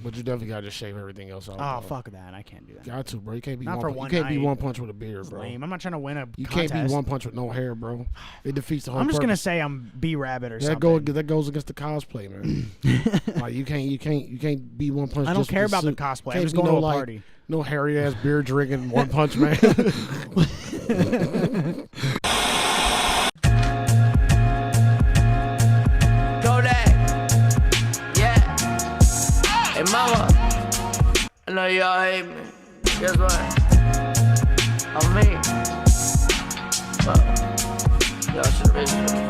But you definitely gotta just shave everything else off. Oh, bro. fuck that. I can't do that. Got to, bro. You can't be Not one. for You one can't be night. one punch with a beard, That's bro. lame. I'm not trying to win a You contest. can't be one punch with no hair, bro. It defeats the whole I'm just purpose. gonna say I'm B-Rabbit or something. That goes against the cosplay, man. Like you can't be one punch. I don't just care with the about the suit. cosplay. I'm Can't just be going no, to a like, party. No hairy ass beer drinking one punch man. Hey mama, I know y'all hate me. Guess what? I'm me. Y'all should have been.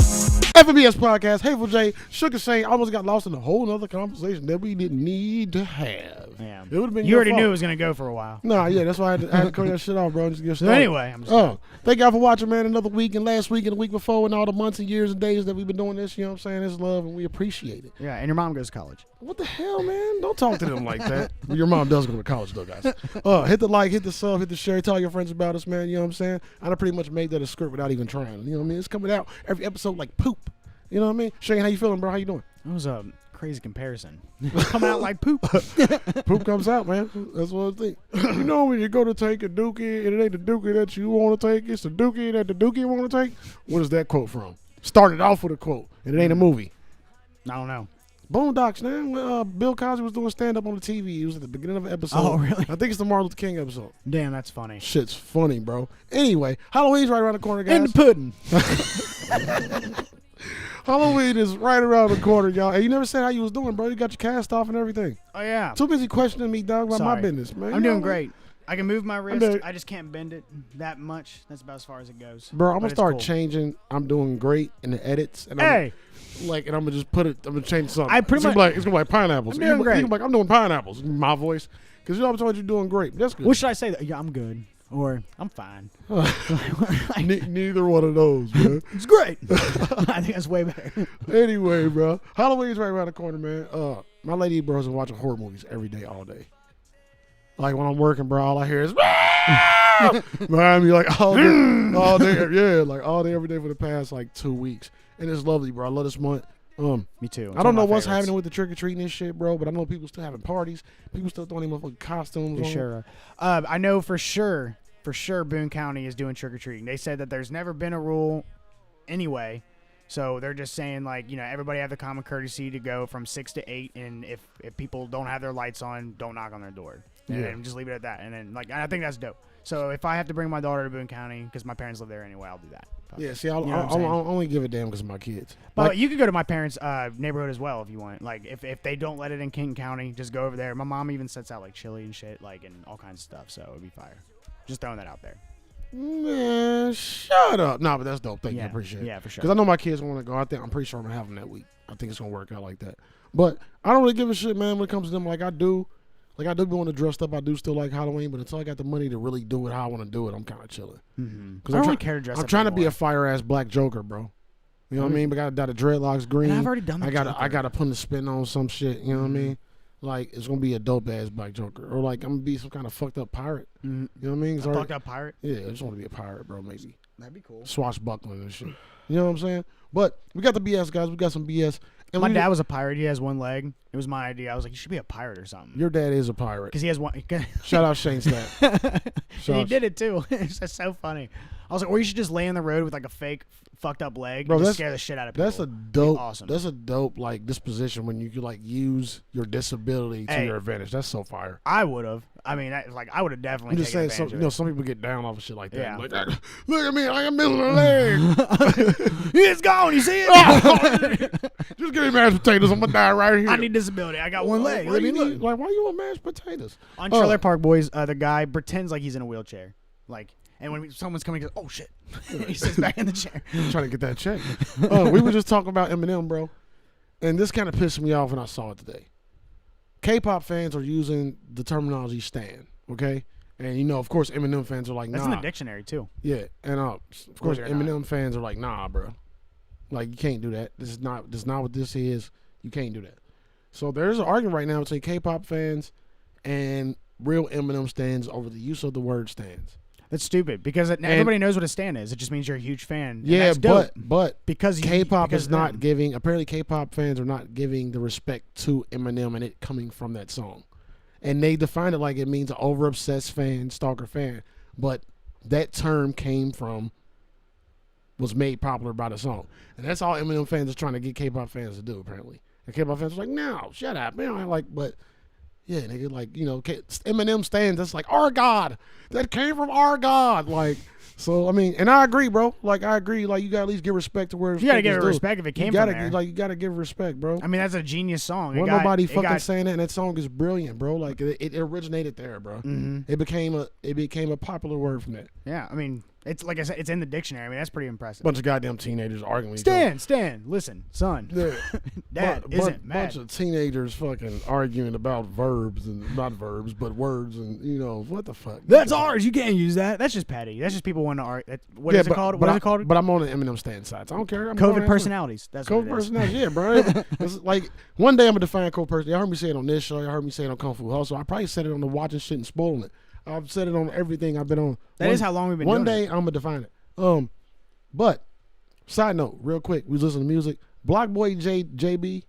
FBS Podcast, Hateful J, Sugar Shane almost got lost in a whole nother conversation that we didn't need to have. Yeah. It would have been You your already fault. knew it was going to go for a while. Nah, yeah, that's why I had to cut that shit off, bro. Just get So started. anyway, I'm just Thank y'all for watching, man. Another week and last week and the week before and all the months and years and days that we've been doing this. You know what I'm saying? It's love and we appreciate it. Yeah, and your mom goes to college. What the hell, man? Don't talk to them like that. Your mom does go to college, though, guys. Hit the like, hit the sub, hit the share. Tell your friends about us, man. You know what I'm saying? I done pretty much made that a script without even trying. You know what I mean? It's coming out every episode like poop. You know what I mean? Shane, how you feeling, bro? How you doing? That was a crazy comparison. Coming out like poop. Poop comes out, man. That's what I think. You know when you go to take a dookie and it ain't the dookie that you want to take, it's the dookie that the dookie want to take? What is that quote from? Started off with a quote, and it ain't a movie. I don't know. Boondocks, man. When, Bill Cosby was doing stand-up on the TV. It was at the beginning of an episode. Oh, really? I think it's the Martin Luther King episode. Damn, that's funny. Shit's funny, bro. Anyway, Halloween's right around the corner, guys. And the pudding. Halloween is right around the corner, y'all. And you never said how you was doing, bro. You got your cast off and everything. Oh, yeah. Too busy questioning me, dog, about my Sorry. business, man. I'm You doing know? great. I can move my wrist. doing- I just can't bend it that much. That's about as far as it goes. Bro, I'm But gonna it's start cool. changing. I'm doing great in the edits, and Hey, I'm gonna just put it. I'm gonna change something. I pretty it's gonna much- be like, it's gonna be like pineapples. I'm You doing can be- great. you can be like, I'm doing pineapples. My voice, because you always told you're doing great. That's good. what should I say? Yeah, I'm good. Or I'm fine. Neither one of those, man. It's great. I think that's way better. Anyway, bro, Halloween's right around the corner, man. My lady bros are watching horror movies every day, all day. Like when I'm working, bro, all I hear is behind me, like all day, yeah, like all day, every day for the past like 2 weeks, and it's lovely, bro. I love this month. Me too. It's I don't one know of my what's favorites. happening with the trick or treating and shit, bro, but I know people still having parties. People still throwing them motherfucking costumes For on. sure. I know for sure, Boone County is doing trick-or-treating. They said that there's never been a rule anyway, so they're just saying, like, you know, everybody have the common courtesy to go from 6 to 8, and if people don't have their lights on, don't knock on their door. And Yeah. then just leave it at that. And then, like, I think that's dope. So if I have to bring my daughter to Boone County, because my parents live there anyway, I'll do that. Yeah, see, I'll You know what I'm saying? only give a damn because of my kids. But Like, you could go to my parents' neighborhood as well if you want. Like, if they don't let it in King County, just go over there. My mom even sets out, like, chili and shit, like, and all kinds of stuff, so it'd be fire. Just throwing that out there. man, shut up. Nah, but that's dope. Thank you, Yeah. appreciate it. Yeah, for sure. Because I know my kids want to go out there. I'm pretty sure I'm gonna have them that week. I think it's gonna work out like that. But I don't really give a shit, man, when it comes to them. Like I do be wanting to dress up. I do still like Halloween, but until I got the money to really do it how I want to do it, I'm kind of chilling. Mm-hmm. Because I don't really care to dress I'm up trying to be a anymore. fire ass black Joker, bro. You know what I mean? But I got the dreadlocks green. And I've already done the I Joker. gotta put a spin on some shit. You know what I mean? Like it's gonna be a dope ass black Joker, or like I'm gonna be some kind of fucked up pirate. Mhm. You know what I mean? A 'Cause I already- fucked up pirate. Yeah, I just want to be a pirate, bro. Maybe That'd be cool. swashbuckling and shit. You know what I'm saying? But we got the BS, guys. We got some BS. And My we- dad was a pirate. He has one leg. It was my idea. I was like, you should be a pirate or something. Your dad is a pirate. Because he has one. Shout out Shane Stat. And he out- did it too. It's just so funny. I was like, or you should just lay on the road with like a fake fucked up leg Bro, and just that's- scare the shit out of people. That's a dope. awesome. That's a dope like disposition when you can like use your disability to Hey. your advantage. That's so fire. I would have. I mean, I would have definitely I'm just taken saying, some, advantage you of know, it. some people get down off of shit like that. Yeah. Like, look at me, I am missing a leg. It's gone. You see it? Just give me mashed potatoes. I'm gonna die right here. I need disability. I got one leg. Why Let me you look. need- Like, why you want mashed potatoes? On Trailer Park Boys, the guy pretends like he's in a wheelchair. Like, and when someone's coming, he goes, oh shit. He sits back in the chair. I'm trying to get that check. We were just talking about Eminem, bro, and this kind of pissed me off when I saw it today. K-pop fans are using the terminology "stan," okay, and you know, of course, Eminem fans are like, That's "Nah." in the dictionary too. Yeah, and of course, it or Eminem fans are like, "Nah, bro, like you can't do that. This is not what this is. You can't do that." So there's an argument right now between K-pop fans and real Eminem stans over the use of the word "stans." That's stupid because everybody knows what a stan is. It just means you're a huge fan. And Yeah, that's dope. but because K-pop because is not giving. Apparently, K-pop fans are not giving the respect to Eminem and it coming from that song, and they define it like it means an over-obsessed fan, stalker fan. But that term was made popular by the song, and that's all Eminem fans are trying to get K-pop fans to do. Apparently, and K-pop fans are like, "No, shut up, man!" Like, but. Yeah, nigga, like, Eminem stands, that's like, our God. That came from our God. Like, so, I mean, and I agree, bro. Like, I agree. Like, you got to at least give respect to where you got to give it it respect if it came from there. Like, you got to give respect, bro. I mean, that's a genius song. Nobody fucking saying that, and that song is brilliant, bro. Like, it originated there, bro. Mm-hmm. It became a popular word from that. Yeah, I mean, it's like I said, it's in the dictionary. I mean, that's pretty impressive. Bunch of goddamn teenagers arguing with each other. Stan, listen, son. Yeah. Dad isn't mad. Bunch of teenagers fucking arguing about verbs and not verbs, but words and what the fuck. That's ours. You can't use that. That's just petty. That's just people wanting to argue. What is it called? What is it called? But I'm on the Eminem stand side. So I don't care. COVID personalities. That's COVID personalities. Yeah, bro. It's like one day I'm gonna define COVID personality. Y'all heard me say it on this show. Y'all heard me say it on Kung Fu Hustle. I probably said it on the watching shit and spoiling it. I've said it on everything I've been on. That is how long we've been doing it. One day I'm gonna define it. But side note, real quick, we was listening to music. Block Boy JB,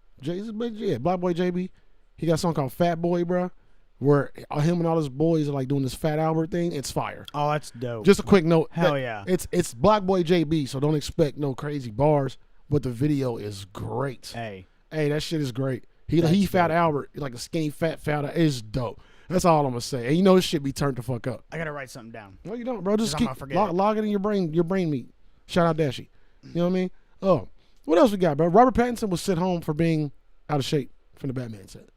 Block Boy JB, he got a song called Fat Boy, bro, where him and all his boys are like doing this Fat Albert thing. It's fire. Oh, that's dope. Just a quick note. Hell yeah. It's Block Boy JB, so don't expect no crazy bars, but the video is great. Hey, that shit is great. He Fat Albert, like a skinny fat is dope. That's all I'm gonna say. And this shit be turned the fuck up. I gotta write something down. No, you don't, bro. Just keep forget log it in your brain meat. Shout out Dashy. You know what I mean? Oh, what else we got, bro? Robert Pattinson was sent home for being out of shape from the Batman set.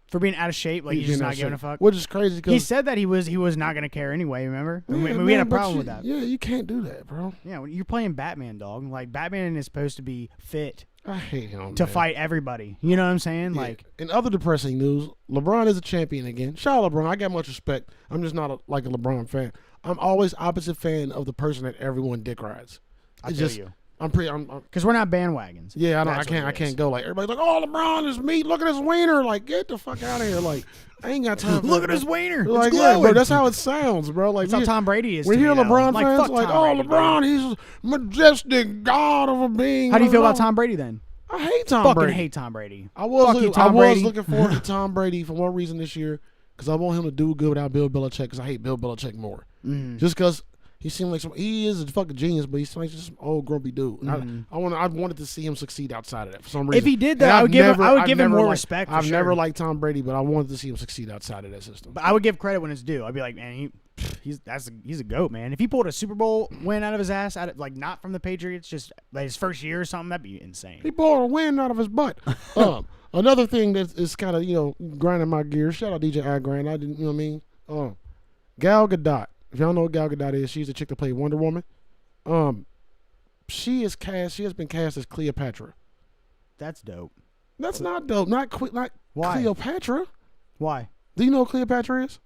For being out of shape, like he's just not giving a fuck. Which is crazy. He said that he was not gonna care anyway. Remember? Yeah, we had a problem with that. Yeah, you can't do that, bro. Yeah, you're playing Batman, dog. Like Batman is supposed to be fit. I hate him to fight everybody. You know what I'm saying? Yeah. Like, in other depressing news, LeBron is a champion again. Shout out LeBron. I got much respect. I'm just not a LeBron fan. I'm always opposite fan of the person that everyone dick rides. I feel you. I'm because we're not bandwagons. Yeah, I can't go like everybody's like, oh, LeBron is meat. Look at his wiener. Like, get the fuck out of here. Like, I ain't got time. Look at his wiener. Like, yeah, bro, that's how it sounds, bro. Like, that's how Tom Brady is. We hear LeBron fans like, oh, LeBron, Brady. he's a majestic god of a being. How do you feel about Tom Brady then? I hate Tom Brady. Fucking hate Tom Brady. I was looking forward to Tom Brady for one reason this year, because I want him to do good without Bill Belichick, because I hate Bill Belichick more. Mm. Just because he seemed like he is a fucking genius, but he's like just some old grumpy dude. And I wanted to see him succeed outside of that for some reason. If he did that, I would give him more respect. I've never liked Tom Brady, but I wanted to see him succeed outside of that system. But I would give credit when it's due. I'd be like, man, he's a goat, man. If he pulled a Super Bowl win out of his ass, like not from the Patriots, just like his first year or something, that'd be insane. He pulled a win out of his butt. Another thing that is kind of grinding my gears. Shout out DJ Agran. I didn't, you know what I mean? Gal Gadot. If y'all know what Gal Gadot is, she's the chick that played Wonder Woman. She has been cast as Cleopatra. That's dope. That's not dope. Not Why? Cleopatra. Why? Do you know what Cleopatra is?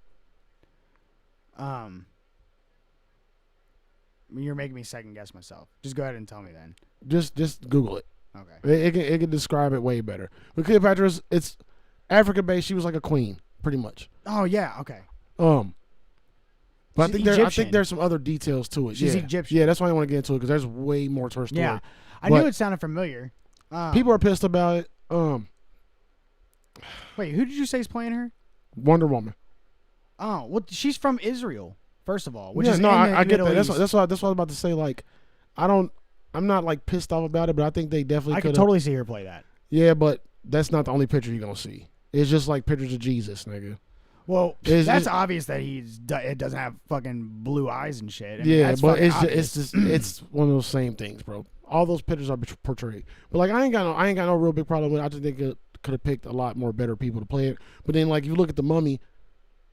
You're making me second guess myself. Just go ahead and tell me then. Just Google it. Okay. It can describe it way better. But Cleopatra it's Africa based. She was like a queen, pretty much. Oh yeah. Okay. But I think there's some other details to it. She's Egyptian. Yeah, that's why I want to get into it, because there's way more to her story. Yeah, I knew it sounded familiar. People are pissed about it. Wait, who did you say is playing her? Wonder Woman. Oh, well, she's from Israel, first of all. I get that. That's what I was about to say. Like, I'm not like pissed off about it, but I think they definitely. I could totally see her play that. Yeah, but that's not the only picture you're gonna see. It's just like pictures of Jesus, nigga. Well, that's obvious that it doesn't have fucking blue eyes and shit. I mean, yeah, but it's one of those same things, bro. All those pictures are portrayed. But like, I ain't got no real big problem with it. I just think it could have picked a lot more better people to play it. But then, like, you look at the Mummy,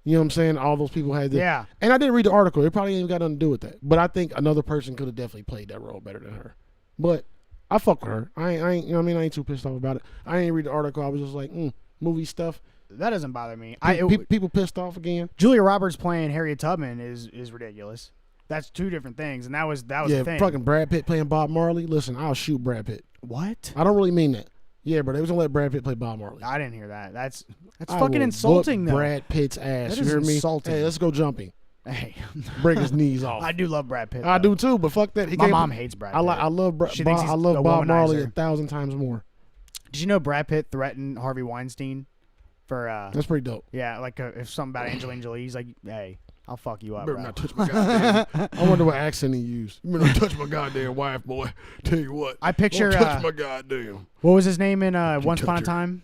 you know what I'm saying? All those people had yeah. And I didn't read the article. It probably ain't got nothing to do with that. But I think another person could have definitely played that role better than her. But I fuck with her. I ain't you know what I mean? I ain't too pissed off about it. I ain't read the article. I was just like, movie stuff. That doesn't bother me. People pissed off again. Julia Roberts playing Harriet Tubman is ridiculous. That's two different things, and that was the thing. Fucking Brad Pitt playing Bob Marley. Listen, I'll shoot Brad Pitt. What? I don't really mean that. Yeah, but they was gonna let Brad Pitt play Bob Marley. I didn't hear that. That's fucking insulting, though. Brad Pitt's ass. That you is hear me? insulting. Hey, let's go jumping. Hey, break his knees off. I do love Brad Pitt. I though. do too, but fuck that. My mom hates Brad Pitt. I love She thinks he's I love a Bob Marley womanizer. 1,000 times more. Did you know Brad Pitt threatened Harvey Weinstein for That's pretty dope. yeah, like if something about Angelina Jolie, he's like, hey, I'll fuck you up, You better bro. not touch my goddamn. I wonder what accent he used. You better not touch my goddamn wife, boy. Tell you what. I picture Don't touch my goddamn. what was his name in Once Upon a touch her. Time?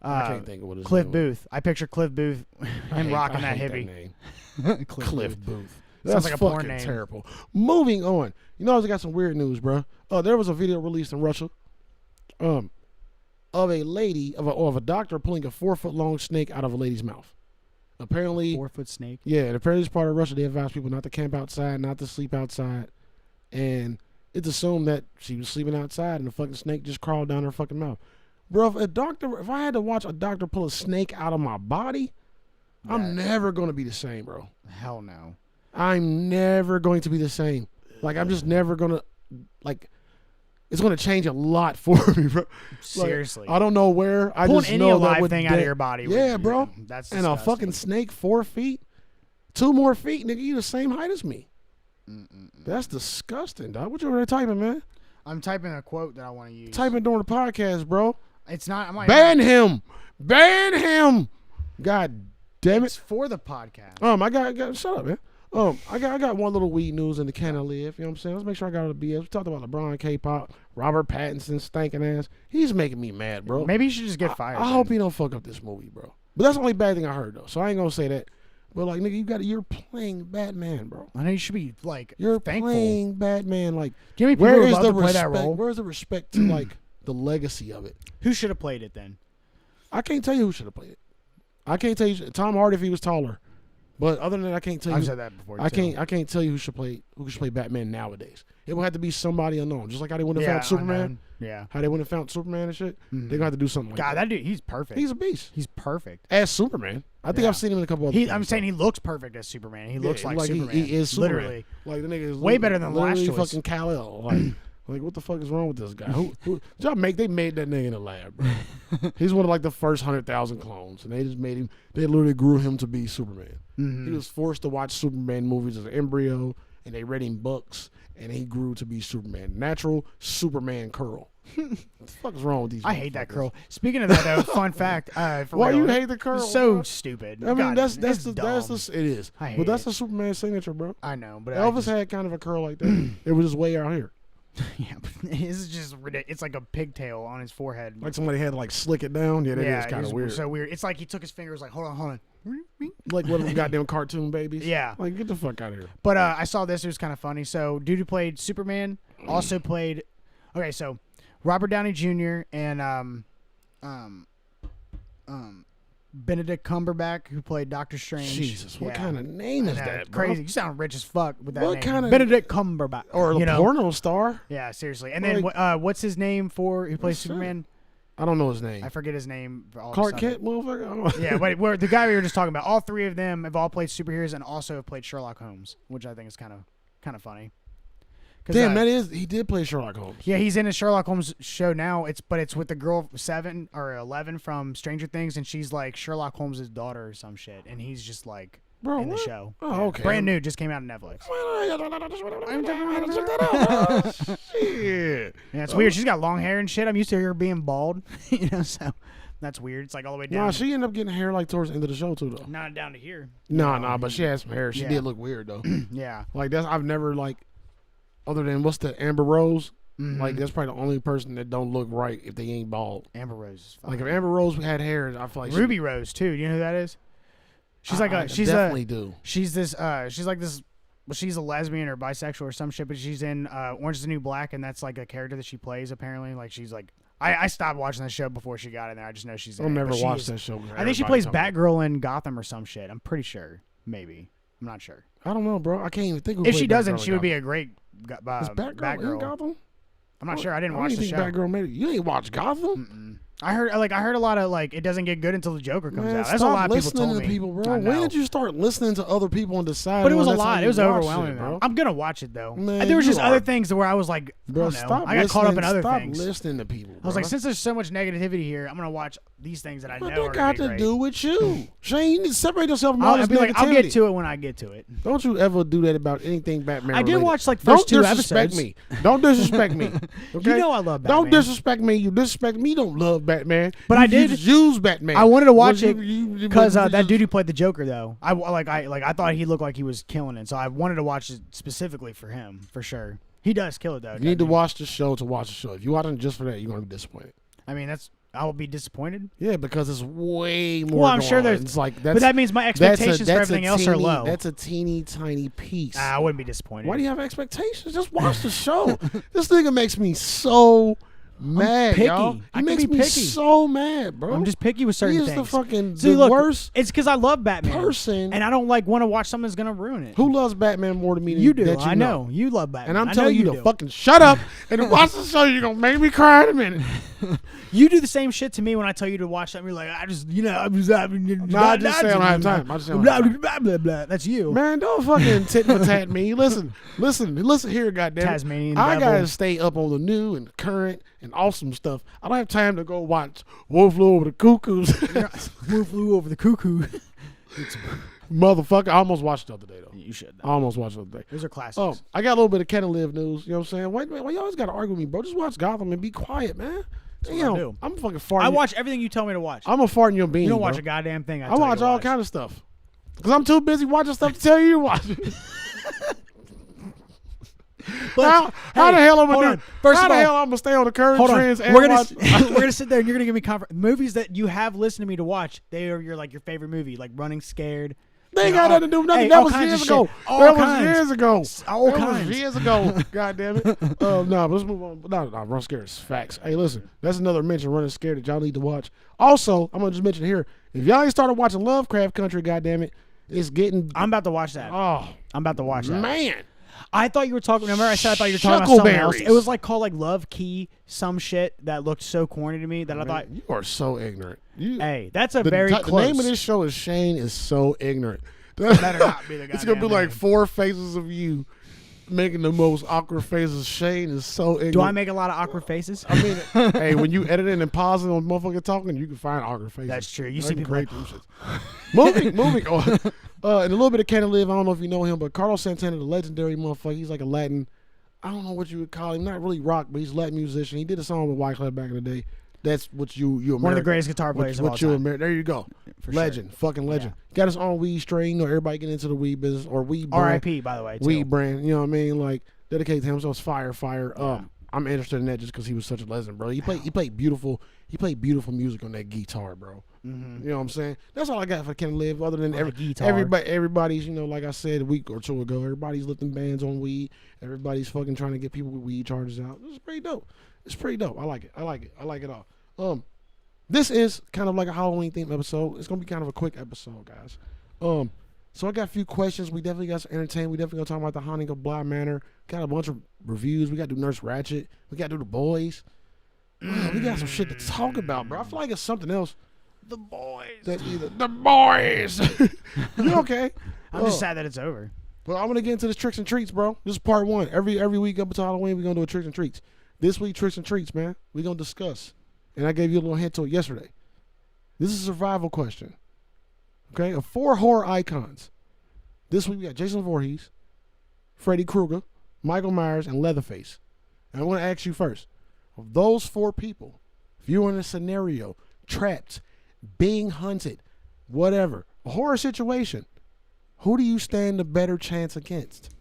I can't think of what his Cliff name Booth. I picture Cliff Booth, him rocking that hippie. name. Cliff Booth. Sounds That's like a fucking porn name. terrible. Moving on. You know, I got some weird news, bro. There was a video released in Russia, of a lady of a doctor pulling a 4-foot-long snake out of a lady's mouth. Apparently, 4-foot snake. yeah, and apparently this part of Russia, they advise people not to camp outside, not to sleep outside, and it's assumed that she was sleeping outside and the fucking snake just crawled down her fucking mouth. Bro, if I had to watch a doctor pull a snake out of my body, I'm never gonna be the same, bro. Hell no. I'm never going to be the same. Like, I'm just never gonna, like, it's gonna change a lot for me, bro. Seriously. Like, I don't know where. I Pulling just any know that alive would thing out of your body. Yeah, bro. That's and a disgusting. fucking snake 4 feet, 2 more feet, nigga. You the same height as me. That's disgusting, dog. What you over there typing, man? I'm typing a quote that I want to use. Typing during the podcast, bro. It's not. I'm like, Ban him. Ban him. God damn It's it. for the podcast. I got shut up, man. I got one little weed news in the can I live. You know what I'm saying? Let's make sure I got all the BS. We talked about LeBron, K-pop, Robert Pattinson, stinking ass. He's making me mad, bro. Maybe you should just get fired. I hope he don't fuck up this movie, bro. But that's the only bad thing I heard, though. So I ain't gonna say that. But like, nigga, you're playing Batman, bro. I know you should be like You're thankful. playing Batman. Like, Do you know how many people where who is love the to play that respect? role? Where's the respect to like the legacy of it? Who should have played it then? I can't tell you who should have played it. I can't tell you Tom Hardy if he was taller. But other than that, I can't tell I've you. said that before. I too. can't tell you who should play Batman nowadays. It will have to be somebody unknown, just like how they wouldn't have found Superman. unknown. Yeah. How they wouldn't have found Superman and shit. They're gonna have to do something like God, that. that dude, he's perfect. He's a beast. He's perfect. As Superman, I think Yeah. I've seen him in a couple other. I'm things, saying so. he looks perfect as Superman. He looks like Superman. He is Superman. Literally. Like the nigga is Way better than the last literally choice. fucking Kal-El. Like what the fuck is wrong with this guy? They made that nigga in the lab, bro. He's one of like the first 100,000 clones, and they just made him. They literally grew him to be Superman. He was forced to watch Superman movies as an embryo, and they read him books, and he grew to be Superman. Natural Superman curl. What the fuck is wrong with these? I hate that motherfuckers? curl. Speaking of that, though, fun fact. For Why real, you hate the curl? So bro? stupid. I mean, God, that's it's the dumb. it is. I hate But that's it. the Superman signature, bro. I know, but Elvis had kind of a curl like that. It was just way out here. yeah, but his is just ridiculous. It's like a pigtail on his forehead. Like somebody had to like slick it down. Yeah, that is kind it's of weird. So weird. It's like he took his fingers, like, hold on. Like one of them goddamn cartoon babies. Yeah. Like get the fuck out of here. But I saw this. It was kind of funny. So, dude who played Superman also played. Okay, so Robert Downey Jr. and Benedict Cumberbatch, who played Doctor Strange. Jesus, what Yeah. kind of name is I know, that, bro? crazy. You sound rich as fuck with that What name. kind of- Benedict Cumberbatch, Or a you know? porno star? Yeah, seriously. And then what's his name for who plays Shit. Superman? I don't know his name. I forget his name. For all of a Clark sudden. Kent, motherfucker. Yeah, but the guy we were just talking about. All three of them have all played superheroes and also have played Sherlock Holmes, which I think is kind of funny. 'Cause, Damn, he did play Sherlock Holmes. yeah, he's in a Sherlock Holmes show now. It's with the girl 7 or 11 from Stranger Things, and she's like Sherlock Holmes' daughter or some shit, and he's just like Bro, in the what? show. Oh, Yeah. okay. Brand new, just came out on Netflix. Check that out. Oh, shit. Yeah, it's weird. She's got long hair and shit. I'm used to her being bald, so that's weird. It's like all the way down. Nah, she ended up getting hair like towards the end of the show too, though. not down to here. Nah, but she had some hair. She Yeah. did look weird though. Yeah. Like I've never like, other than what's the Amber Rose. Mhm. Like that's probably the only person that don't look right if they ain't bald. Amber Rose. Is fine. Like if Amber Rose had hair, I feel like Ruby Rose too. Do you know who that is? She's like I definitely do. she's this she's like this. Well, she's a lesbian or bisexual or some shit, but she's in Orange is the New Black, and that's like a character that she plays apparently. Like she's like I stopped watching that show before she got in there. I just know she's in I'll it, never but she watch is- that show. I think she plays Batgirl in Gotham or some shit. I'm pretty sure. Maybe. I'm not sure. I don't know, bro. I can't even think. Who If she played doesn't, Batgirl she in would be Gotham. a great Is Batgirl in Gotham? I'm not sure. I didn't don't watch even the think show. Batgirl made it. You ain't watch Gotham? I heard a lot of like it doesn't get good until the Joker comes Man, out. That's stop a lot of people listening told to me. people, bro. I When know. did you start listening to other people and decide? But it was a that's how lot. you It was watch overwhelming. shit, Bro. bro. I'm gonna watch it though. Man, There was you just other are- things where I was like, Bro, I don't know. stop I got caught up in listening- other stop things. listening to people. I was like, bro. since there's so much negativity here, I'm gonna watch these things that I What know that are got gonna be to great. do with you? Shane, you need to separate yourself from all I'll this be like, I'll get negativity. to it when I get to it. Don't you ever do that about anything Batman I did related. watch, like, Don't first two disrespect episodes. me. Don't disrespect me. Okay? You know I love Batman. Don't disrespect me. You disrespect me. You don't love Batman. But you, I did. You just use Batman. I wanted to watch Well, it because that just- dude who played the Joker, though. I thought he looked like he was killing it, so I wanted to watch it specifically for him, for sure. He does kill it, though. You need to watch the show to watch the show. If you watch it just for that, you're gonna be disappointed. I mean, I will be disappointed. Yeah, because it's way more. Well, I'm going sure on. there's, It's like but that means my expectations for everything else are low. That's a teeny tiny piece. I wouldn't be disappointed. Why do you have expectations? Just watch the show. This nigga makes me so mad, picky. y'all. He I can makes be me picky. so mad, bro. I'm just picky with certain he is things. the fucking See, the look, worst it's because I love Batman person. and I don't want to watch something that's gonna ruin it. Who loves Batman more than me? You do. That you I know. You love Batman. And I'm I telling know you to do. fucking shut up and watch the show. You're gonna make me cry in a minute. You do the same shit to me when I tell you to watch something. You're like, I'm just say I don't have time. I just say I don't blah, have time. blah, blah, blah. That's you. Man, don't fucking tit for tat me. Listen here, goddamn. Tasmanian I devil. gotta stay up on the new and current and awesome stuff. I don't have time to go watch Wolf Flew Over the Cuckoos. Wolf flew over the cuckoo. Motherfucker, I almost watched it the other day though. You should. I almost watched it the other day. Those are classics. Oh, I got a little bit of Ken and Liv news. You know what I'm saying? Wait, why you always gotta argue with me, bro? Just watch Gotham and be quiet, man. what I do. I'm fucking farting. I watch everything you tell me to watch. I'm a fart in your bean. You don't bro. watch a goddamn thing. I watch all kind of stuff. Because I'm too busy watching stuff to tell you to watch it. But, how the hell am I hold doing? on. First how of the all, hell I'm gonna stay on the current hold on. trends and We're gonna watch? we're gonna sit there and you're gonna give me movies that you have listened to me to watch. They are your favorite movie, like Running Scared. They ain't You know, got nothing to do with nothing. hey, That all was kinds of years ago. shit. All That was kinds. years ago. All That kinds. was years ago. God damn it. No, but let's move on. No, Run Scared is facts. Hey, listen, that's another mention. Running Scared that y'all need to watch. Also, I'm gonna just mention here. If y'all ain't started watching Lovecraft Country, God damn it, it's getting. I'm about to watch that. Oh I'm about to watch that. man. I thought you were talking. Remember, I said I thought you were talking about something else. Shuckleberries. It was like called like Love Key, some shit that looked so corny to me that I thought, You are so ignorant. hey, that's a The very the close. name of this show is Shane is so ignorant. better not be the It's gonna be goddamn like name. 4 faces of you making the most awkward faces. Shane is so ignorant. Do I make a lot of awkward faces? I mean, hey, when you edit it and pause it on motherfucker talking, you can find awkward faces. That's true. You I see can people create them shits. moving on. And a little bit of Ken and Liv. I don't know if you know him, but Carlos Santana, the legendary motherfucker. He's like a Latin. I don't know what you would call him. Not really rock, but he's a Latin musician. He did a song with Wyclef back in the day. That's what you American. One of the greatest guitar players of all time. There you go. For Legend. Fucking legend. Got his own weed strain. You know, everybody get into the weed business or weed brand. R.I.P. By the way. Too. Weed brand. You know what I mean? Like, dedicate to him. So it's fire. I'm interested in that just because he was such a legend, bro. He played beautiful music on that guitar, bro. Mm-hmm. You know what I'm saying? That's all I got for Ken and Liv. Other than guitar. everybody's, you know, like I said a week or two ago, everybody's lifting bands on weed. Everybody's fucking trying to get people with weed charges out. It's pretty dope. I like it all. This is kind of like a Halloween themed episode. It's gonna be kind of a quick episode, guys. So I got a few questions. We definitely got some entertainment. We definitely gonna talk about the haunting of Bly Manor. Got a bunch of reviews. We got to do Nurse Ratched. We got to do The Boys. We got some shit to talk about, bro. I feel like it's something else. The boys. The Boys. You okay? I'm just sad that it's over. Well, I'm gonna get into this tricks and treats, bro. This is part 1. Every week up until Halloween, we're gonna do a tricks and treats. This week, tricks and treats, man. We're gonna discuss. And I gave you a little hint to it yesterday. This is a survival question. Okay, of 4 horror icons. This week we got Jason Voorhees, Freddy Krueger, Michael Myers, and Leatherface. And I want to ask you first, of those 4 people, if you were in a scenario, trapped, being hunted, whatever, a horror situation, who do you stand a better chance against?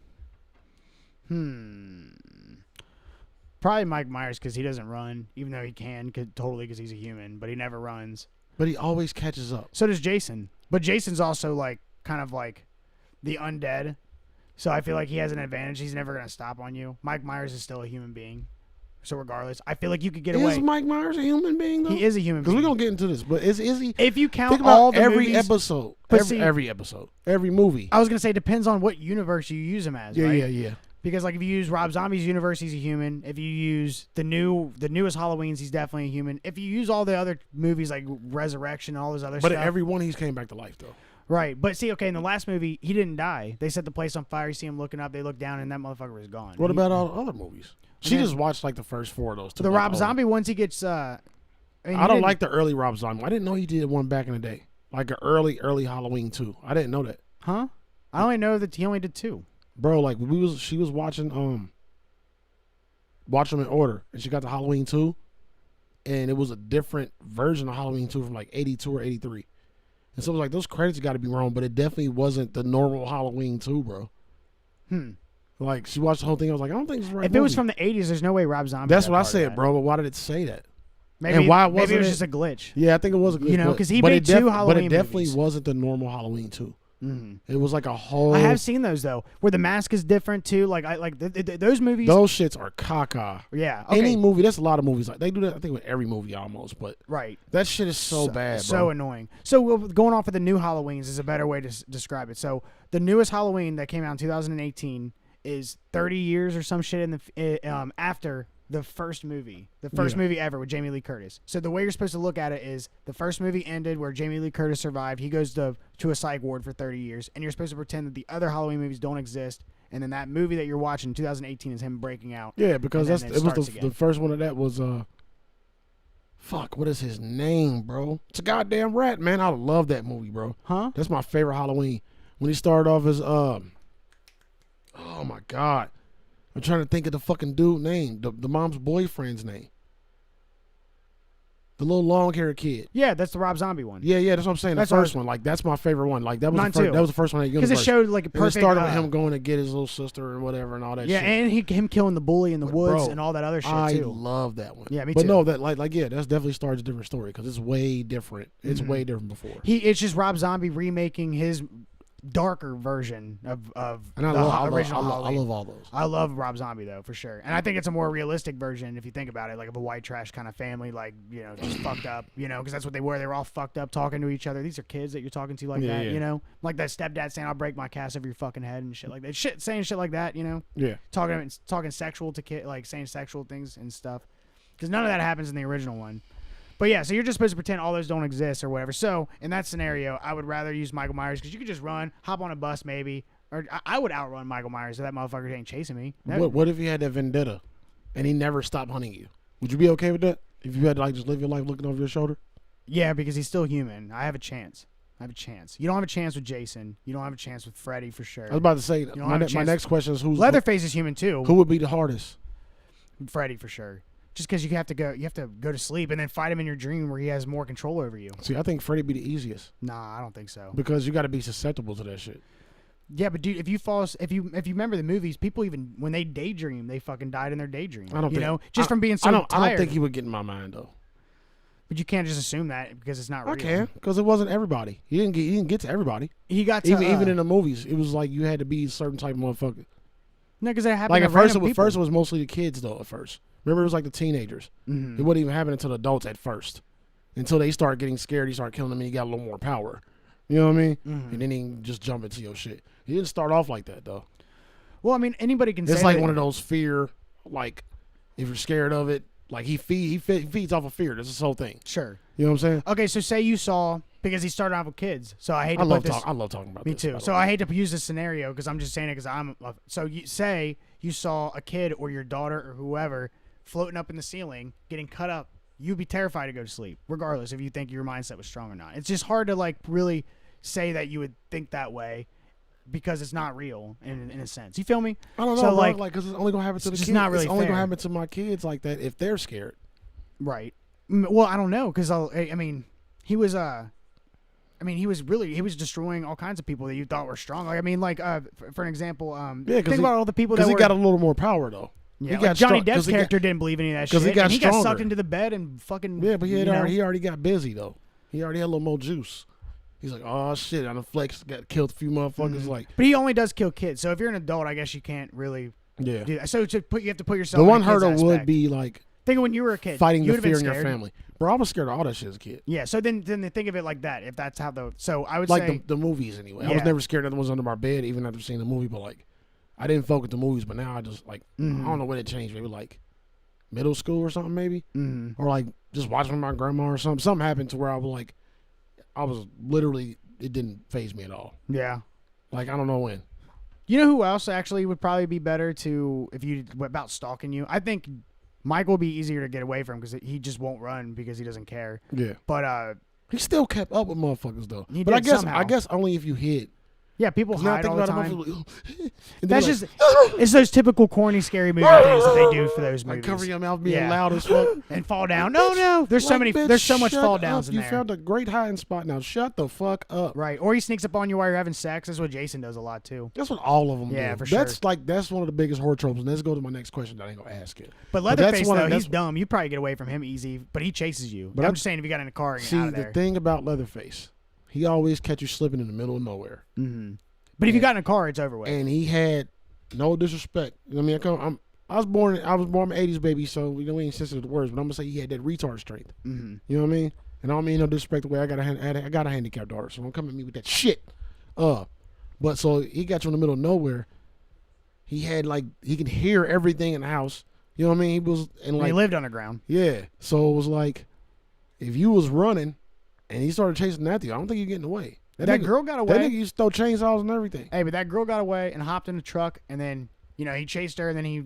Probably Mike Myers because he doesn't run, even though he can totally because he's a human, but he never runs. But he always catches up. So does Jason. But Jason's also like kind of like the undead. So I feel like he has an advantage. He's never going to stop on you. Mike Myers is still a human being. So regardless, I feel like you could get away. Is Mike Myers a human being, though? He is a human Because being. we're going to get into this. But is he? If you count Think about all the every movies, episode. But Every episode. Every movie. I was going to say, depends on what universe you use him as, Yeah, right? yeah. Because like if you use Rob Zombie's universe, he's a human. If you use the newest Halloweens, he's definitely a human. If you use all the other movies like Resurrection and all those other But stuff. every one he's came back to life, though. Right. But see, okay, in the last movie, he didn't die. They set the place on fire. You see him looking up. They look down, and that motherfucker was gone. What about all the other movies? She Okay. just watched like the first 4 of those. The Rob Zombie ones, he gets I, mean, I don't like the early Rob Zombie. I didn't know he did one back in the day, like an early Halloween too. I didn't know that. Huh? I only know that he only did 2. Bro, like she was watching Watch Them in Order, and she got to Halloween 2, and it was a different version of Halloween 2 from like 82 or 83. And so it was like, those credits got to be wrong, but it definitely wasn't the normal Halloween 2, bro. Like, she watched the whole thing. I was like, I don't think it's the right If it was from the 80s, there's no way Rob Zombie. That's what I said, bro. But why did it say that? Maybe, and why maybe it was wasn't just a glitch. Yeah, I think it was a glitch. You know, because he made 2 Halloween But it definitely movies. wasn't the normal Halloween 2. Mm-hmm. It was like a whole... I have seen those, though, where the mask is different, too. Like, those movies... Those shits are caca. Yeah, okay. Any movie, that's a lot of movies. Like, they do that, I think, with every movie almost. But right. that shit is so bad, bro. So annoying. So going off of the new Halloweens is a better way to describe it. So the newest Halloween that came out in 2018 is 30 years or some shit in the after the first movie. The first movie ever with Jamie Lee Curtis. So the way you're supposed to look at it is the first movie ended where Jamie Lee Curtis survived. He goes to a psych ward for 30 years. And you're supposed to pretend that the other Halloween movies don't exist. And then that movie that you're watching in 2018 is him breaking out. Yeah, because it was again. the first one of that was fuck, what is his name, bro? It's a goddamn rat, man. I love that movie, bro. Huh? That's my favorite Halloween. When he started off as oh my god. I'm trying to think of the fucking dude name. The mom's boyfriend's name. The little long-haired kid. Yeah, that's the Rob Zombie one. Yeah, that's what I'm saying. That's the first one. Like, that's my favorite one. Like, that was that was the first one that because it showed like a perfect. And it started with him going to get his little sister and whatever and all that shit. Yeah, and him killing the bully in the woods and all that other shit too. I love that one. Yeah, me too. But no, that yeah, that's definitely starts a different story because it's way different. It's way different before. It's just Rob Zombie remaking his darker version of and original I love all those. I love Rob Zombie though, for sure. And I think it's a more realistic version if you think about it, like of a white trash kind of family, like, you know, just fucked up, you know, because that's what they were. They were all fucked up talking to each other. These are kids that you're talking to like that, you know? Like that stepdad saying, I'll break my cast over your fucking head and shit like that. Saying shit like that, you know? Yeah. Talking sexual to kids, like saying sexual things and stuff. Because none of that happens in the original one. But yeah, so you're just supposed to pretend all those don't exist or whatever. So in that scenario, I would rather use Michael Myers because you could just run, hop on a bus maybe, or I would outrun Michael Myers if that motherfucker ain't chasing me. What if he had that vendetta and he never stopped hunting you? Would you be okay with that? If you had to like just live your life looking over your shoulder? Yeah, because he's still human. I have a chance. You don't have a chance with Jason. You don't have a chance with Freddy for sure. I was about to say, my next question is Leatherface is human too. Who would be the hardest? Freddy for sure. Just because you have to go to sleep and then fight him in your dream where he has more control over you. See, I think Freddy be the easiest. Nah, I don't think so. Because you got to be susceptible to that shit. Yeah, but dude, if you remember the movies, people even when they daydream, they fucking died in their daydream. I don't think, know, just from being so tired. I don't think he would get in my mind though. But you can't just assume that because it's not real. I can, because it wasn't everybody. He didn't get to everybody. He got to even in the movies. It was like you had to be a certain type of motherfucker. No, because it happened. Like at first, it was mostly the kids though. At first. Remember, it was like the teenagers. Mm-hmm. It wouldn't even happen until the adults at first. Until they start getting scared, he started killing them, and he got a little more power. You know what I mean? Mm-hmm. And then he can just jump into your shit. He didn't start off like that, though. Well, I mean, anybody can say it's like that. one of those fear, like, if you're scared of it, like he feeds off of fear. That's his whole thing. Sure. You know what I'm saying? Okay, so say you saw, because he started off with kids, so I hate to I love talking about me this. Me too. So I hate to use this scenario because I'm just saying it because so you say you saw a kid or your daughter or whoever floating up in the ceiling, getting cut up, you'd be terrified to go to sleep, regardless if you think your mindset was strong or not. It's just hard to like really say that you would think that way because it's not real in a sense. You feel me? I don't know, so, bro, like, because it's only gonna happen to the kids. Not really it's only fair. gonna happen to my kids like that if they're scared. Right. Well, I don't know because I mean, he was destroying all kinds of people that you thought were strong. Like I mean, like for an example, think about all the people that he got a little more power though. Yeah, like Johnny Depp's character didn't believe any of that shit. Because he got sucked into the bed and fucking. Yeah, but he already got busy though. He already had a little more juice. He's like, oh shit, on the flex, got killed a few motherfuckers. Like, but he only does kill kids. So if you're an adult, I guess you can't really. Yeah. Do that. So you have to put yourself. The one in a kid's hurdle would aspect. be like. Think of when you were a kid. Fighting you the fear in been your family. Bro, I was scared of all that shit as a kid. Yeah, so then think of it like that. If that's how So I would like say. the movies anyway. Yeah. I was never scared that was under my bed, even after seeing the movie, but like, I didn't fuck with the movies, but now I just like, I don't know when it changed. Maybe like middle school or something, maybe. Mm-hmm. Or like just watching with my grandma or something. Something happened to where I was literally, it didn't faze me at all. Yeah. Like, I don't know when. You know who else actually would probably be better to, if you, about stalking you? I think Mike will be easier to get away from because he just won't run because he doesn't care. Yeah. But He still kept up with motherfuckers though. He But did somehow. I guess only if you hit. yeah, people 'Cause now I hide think all the about it, time. motherfuckers like, and That's they're just it's those typical corny scary movie things that they do for those like movies. cover your mouth being Yeah. loud as fuck. And fall down. No. There's so many. Bitch, There's so much shut fall up. downs in You there. found a great hiding spot. Now shut the fuck up. Right. Or he sneaks up on you while you're having sex. That's what Jason does a lot too. That's what all of them Yeah, do. for That's sure. that's one of the biggest horror tropes. And let's go to my next question that I ain't gonna ask it. But that's Leatherface one of- though, that's- he's dumb. You probably get away from him easy, but he chases you. But I'm I- just saying if you got in a car and See, you're out of the there. thing about Leatherface, he always catch you slipping in the middle of nowhere. Mm-hmm. But if you got in a car, it's over with. And he had no disrespect. I mean, I was born an '80s baby, so we ain't sensitive to words. But I'm gonna say he had that retard strength. Mm-hmm. You know what I mean? And I don't mean no disrespect the way I got a handicapped daughter, so don't come at me with that shit. But so he got you in the middle of nowhere. He had he can hear everything in the house. You know what I mean? He was and he lived underground. yeah. So it was like if you was running and he started chasing after you, I don't think you're getting away. That girl got away. That nigga used to throw chainsaws and everything. Hey, but that girl got away and hopped in the truck, and then he chased her, and then he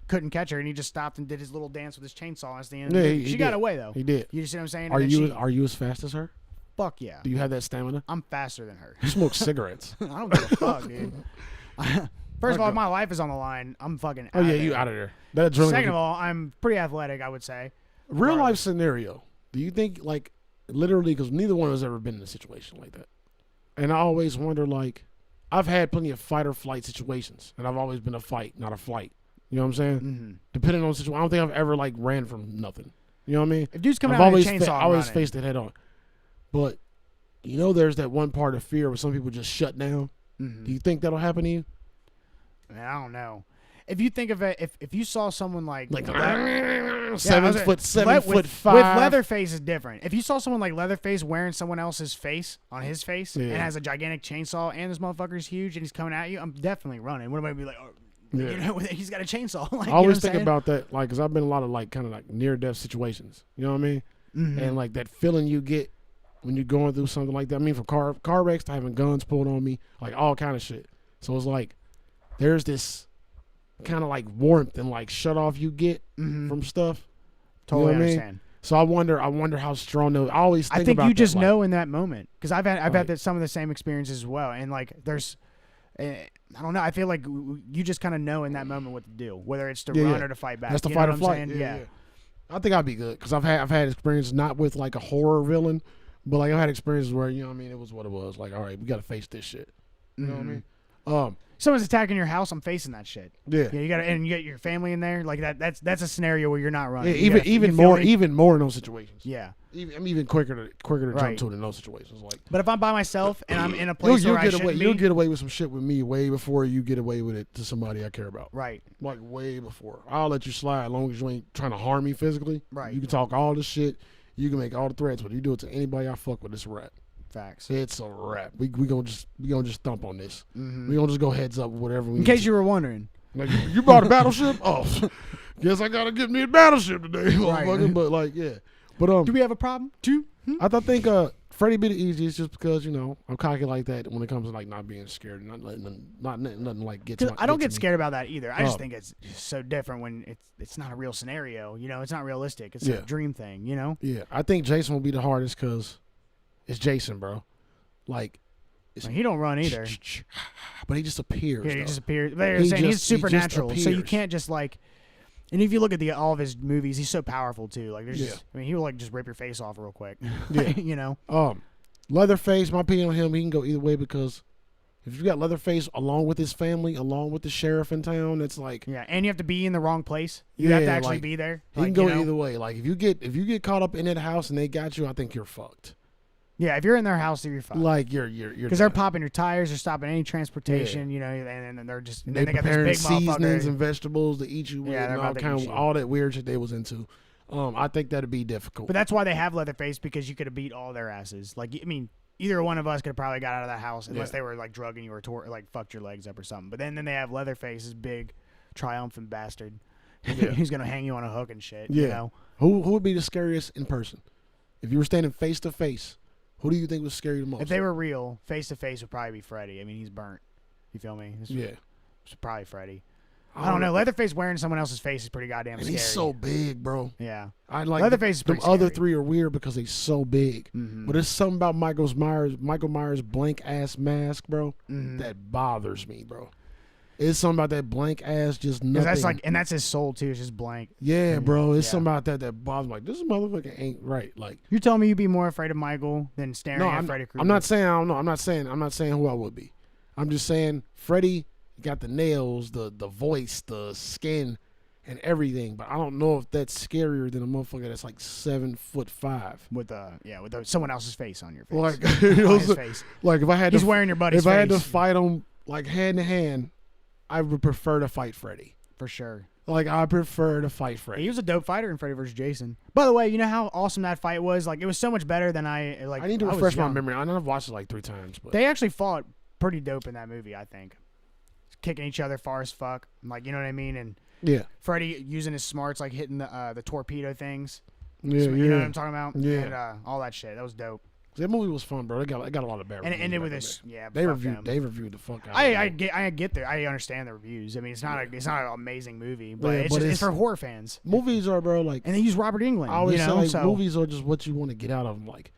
couldn't catch her, and he just stopped and did his little dance with his chainsaw. That's the end. Yeah, She got away though. He did. You see what I'm saying? Are And then are you as fast as her? Fuck yeah. Do you have that stamina? I'm faster than her. You smoke cigarettes. I don't give a fuck, dude. First of all, if my life is on the line, I'm fucking. Oh out yeah, of you there. out of there. That adrenaline. Second of all, I'm pretty athletic, I would say. real life regardless. scenario. Do you think literally because neither one of us ever been in a situation like that, and I always wonder I've had plenty of fight or flight situations, and I've always been a fight, not a flight. You know what I'm saying? Mm-hmm. Depending on the situation, I don't think I've ever ran from nothing. You know what I mean? If dude's coming I've out always with a chainsaw, I always running. faced it head on. But there's that one part of fear where some people just shut down. Mm-hmm. Do you think that'll happen to you? Man, I don't know. If you think of it, if you saw someone like 7 foot, 7 foot 5 with Leatherface is different. If you saw someone like Leatherface wearing someone else's face on his face and has a gigantic chainsaw and this motherfucker's huge and he's coming at you, I'm definitely running. What am I gonna be like? Oh, he's got a chainsaw. I always think about that, because I've been in a lot of kind of near death situations. You know what I mean? Mm-hmm. And that feeling you get when you're going through something like that. I mean, from car wrecks to having guns pulled on me, all kind of shit. So it's there's this kind of warmth and shut off you get from stuff. Totally you know what understand. I mean? So I wonder how strong those. I always think I think about you just that, know in that moment because I've had Right. some of the same experiences as well. And there's, I don't know. I feel like you just kind of know in that moment what to do, whether it's to run or to fight back. That's the You fight know or what I'm flight. saying? Yeah. I think I'd be good because I've had experiences not with a horror villain, but I've had experiences where you know what I mean. It was what it was. All right, we got to face this shit. You know what I mean? Someone's attacking your house, I'm facing that shit. Yeah. Yeah, you got your family in there like that. That's a scenario where you're not running. Yeah, You gotta- even you feel more me? even more in those situations. Yeah. I'm even quicker to jump Right. to it in those situations. But if I'm by myself and I'm in a place where I get shouldn't away. be, You'll get away with some shit with me way before you get away with it to somebody I care about. right. Way before. I'll let you slide as long as you ain't trying to harm me physically. Right. You can talk all this shit. You can make all the threats, but you do it to anybody I fuck with, it's a wrap. Facts. It's a wrap. We gonna just thump on this. Mm-hmm. We gonna just go heads up with whatever we In case you were wondering. you bought a battleship? Oh, guess I gotta get me a battleship today, motherfucker. But yeah. But Do we have a problem? Two? I think Freddie be the easiest just because I'm cocky like that when it comes to not being scared and not letting nothing get to my, I don't to get me. scared about that either. I just Oh. think it's just so different when it's not a real scenario. It's not realistic. It's Yeah. a dream thing. Yeah, I think Jason will be the hardest because it's Jason, bro. He don't run either. But he just appears. Yeah, he though. just appears. They're He saying he's just- he just supernatural, so you appears. can't just And if you look at all of his movies, he's so powerful too. There's Yeah. just, he will just rip your face off real quick. Yeah. Leatherface, my opinion on him, he can go either way because if you got Leatherface along with his family, along with the sheriff in town, it's Yeah, and you have to be in the wrong place. You have to Yeah, actually be there. he can go either way. If you get caught up in that house and they got you, I think you're fucked. Yeah, if you're in their house, you're fine. You're Because they're popping your tires, they're stopping any transportation, and then they're just and they then they got this preparing big seasonings motherfucker. and vegetables to eat you with, Yeah, they're and all about to eat you. all that weird shit they was into. I think that'd be difficult. But that's why they have Leatherface, because you could have beat all their asses. Either one of us could have probably got out of that house unless they were drugging you or fucked your legs up or something. But then they have Leatherface, this big triumphant bastard, who's gonna hang you on a hook and shit. Yeah. You know? Who would be the scariest in person? If you were standing face to face, who do you think would scare you the most? If they were real, face to face would probably be Freddy. I mean, he's burnt. You feel me? Yeah. It's probably Freddy. I don't know. Leatherface wearing someone else's face is pretty goddamn And scary. he's so big, bro. Yeah. I like Leatherface is pretty the other scary. 3 are weird because they so big. But there's something about Michael Myers blank ass mask, bro, that bothers me, bro. It's something about that blank ass, just nothing. That's like, and that's his soul too. It's just blank. Yeah, bro. It's Yeah. something about that bothers me. Like, this motherfucker ain't right. Like, You're telling me you'd be more afraid of Michael than staring at Freddy Krueger? I'm not saying I don't know. I'm not saying who I would be. I'm just saying Freddy got the nails, the voice, the skin, and everything. But I don't know if that's scarier than a motherfucker that's like 7'5". With someone else's face on your face. Like, On his face. like if I had He's to, wearing your buddy's if I had to face. fight him like hand to hand, I would prefer to fight Freddy. For sure. Like, I prefer to fight Freddy. He was a dope fighter in Freddy vs. Jason. By the way, you know how awesome that fight was? Like, it was so much better than I need to was refresh my young. memory. I know I've watched it like 3 times, but They actually fought pretty dope in that movie, I think. Kicking each other far as fuck. Like, you know what I mean? And yeah, Freddy using his smarts, like hitting the torpedo things. yeah, You know what I'm talking about? Yeah. And, all that shit. That was dope. That movie was fun, bro. It got a lot of bad And it reviews ended back with in this. the day. Yeah, They fuck them. reviewed the fuck out. I of it. get there. I understand the reviews. I mean, it's not an amazing movie, but Yeah, it's for horror fans. Movies are, bro. Like, And they use Robert Englund. I always you say, know, like, so movies are just what you want to get out of them. Like,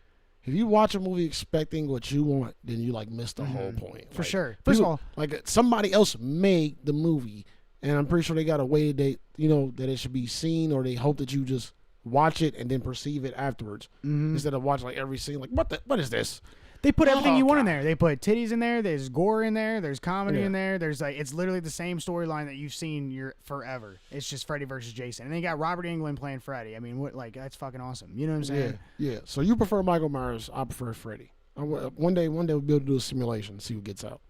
if you watch a movie expecting what you want, then you like miss the whole point. for Like, sure. First of all, like somebody else made the movie, and I'm pretty sure they got a way that that it should be seen, or they hope that you just watch it and then perceive it afterwards instead of watching like every scene. Like, what is this? they put everything Oh, you want in God. there. They put titties in there. There's gore in there. There's comedy Yeah. in there. There's like it's literally the same storyline that you've seen forever. It's just Freddy versus Jason, and then you got Robert Englund playing Freddy. I mean, that's fucking awesome. You know what I'm saying? Yeah. So you prefer Michael Myers? I prefer Freddy. One day we'll be able to do a simulation, see what gets out.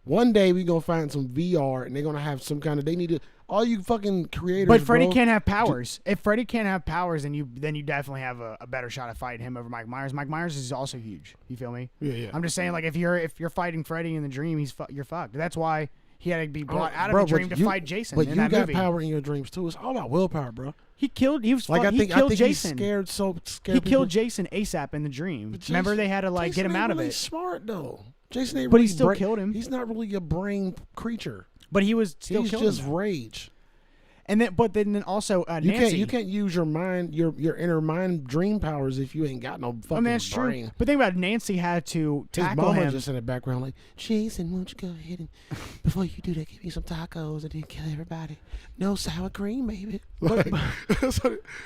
One day we gonna find some VR, and they're gonna have some kind of. They need to. All you fucking creators. But Freddy bro, can't have powers. If Freddy can't have powers, then you definitely have a better shot of fighting him over Mike Myers. Mike Myers is also huge. You feel me? Yeah. I'm just saying, like if you're fighting Freddy in the dream, you're fucked. That's why he had to be brought out of Bro, the dream but to you- fight Jason. But in you that got movie. power in your dreams too. It's all about willpower, bro. He killed. He was Like fuck, I think he killed he's Jason. scared. He killed people. Jason ASAP in the dream. But Remember, Jason- they had to like Jason get him ain't out of really it. Smart though. Jason ain't. But he really still killed him. He's not really a brain creature. But he was still He's killing just him. rage. And then also Nancy. You can't use your mind, your inner mind dream powers if you ain't got no fucking I mean, that's brain. true. But think about it, Nancy had to His tackle mama him. just in the background like, Jason, won't you go ahead and before you do that, give me some tacos and then kill everybody. No sour cream, baby. Like,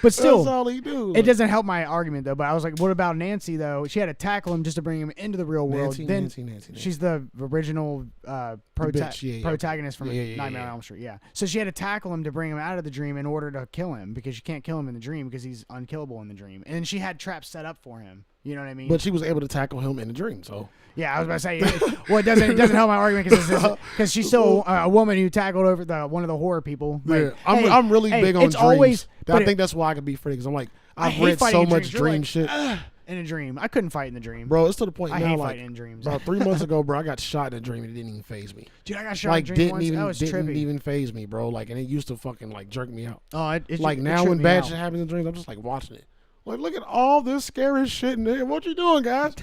But still, that's all he do. It doesn't help my argument though. But I was like, what about Nancy though? She had to tackle him just to bring him into the real world. Nancy. She's the original bitch, yeah. protagonist from Yeah. Nightmare on Elm Street. Yeah. So she had to tackle him to bring him out of the dream in order to kill him because you can't kill him in the dream because he's unkillable in the dream. And she had traps set up for him. You know what I mean? But she was able to tackle him in the dream, so. Yeah, I was about to say. Well, it doesn't help my argument because she's still a woman who tackled over one of the horror people. Like, Yeah, I'm really big on it's dreams. always. I think that's why I could be Freddy because I'm like I've hate read fighting so in much dreams. You're dream like, shit, in a dream. I couldn't fight in the dream. bro. It's to the point I now hate like fighting in dreams. about 3 months ago, bro. I got shot in a dream and it didn't even phase me. Dude, I got shot Like in a dream once. didn't That was even trippy. phase me, bro. Like and it used to fucking like jerk me out. Oh, Like now when bad shit happens in dreams, I'm just like watching it. Like look at all this scary shit in there. What you doing, guys?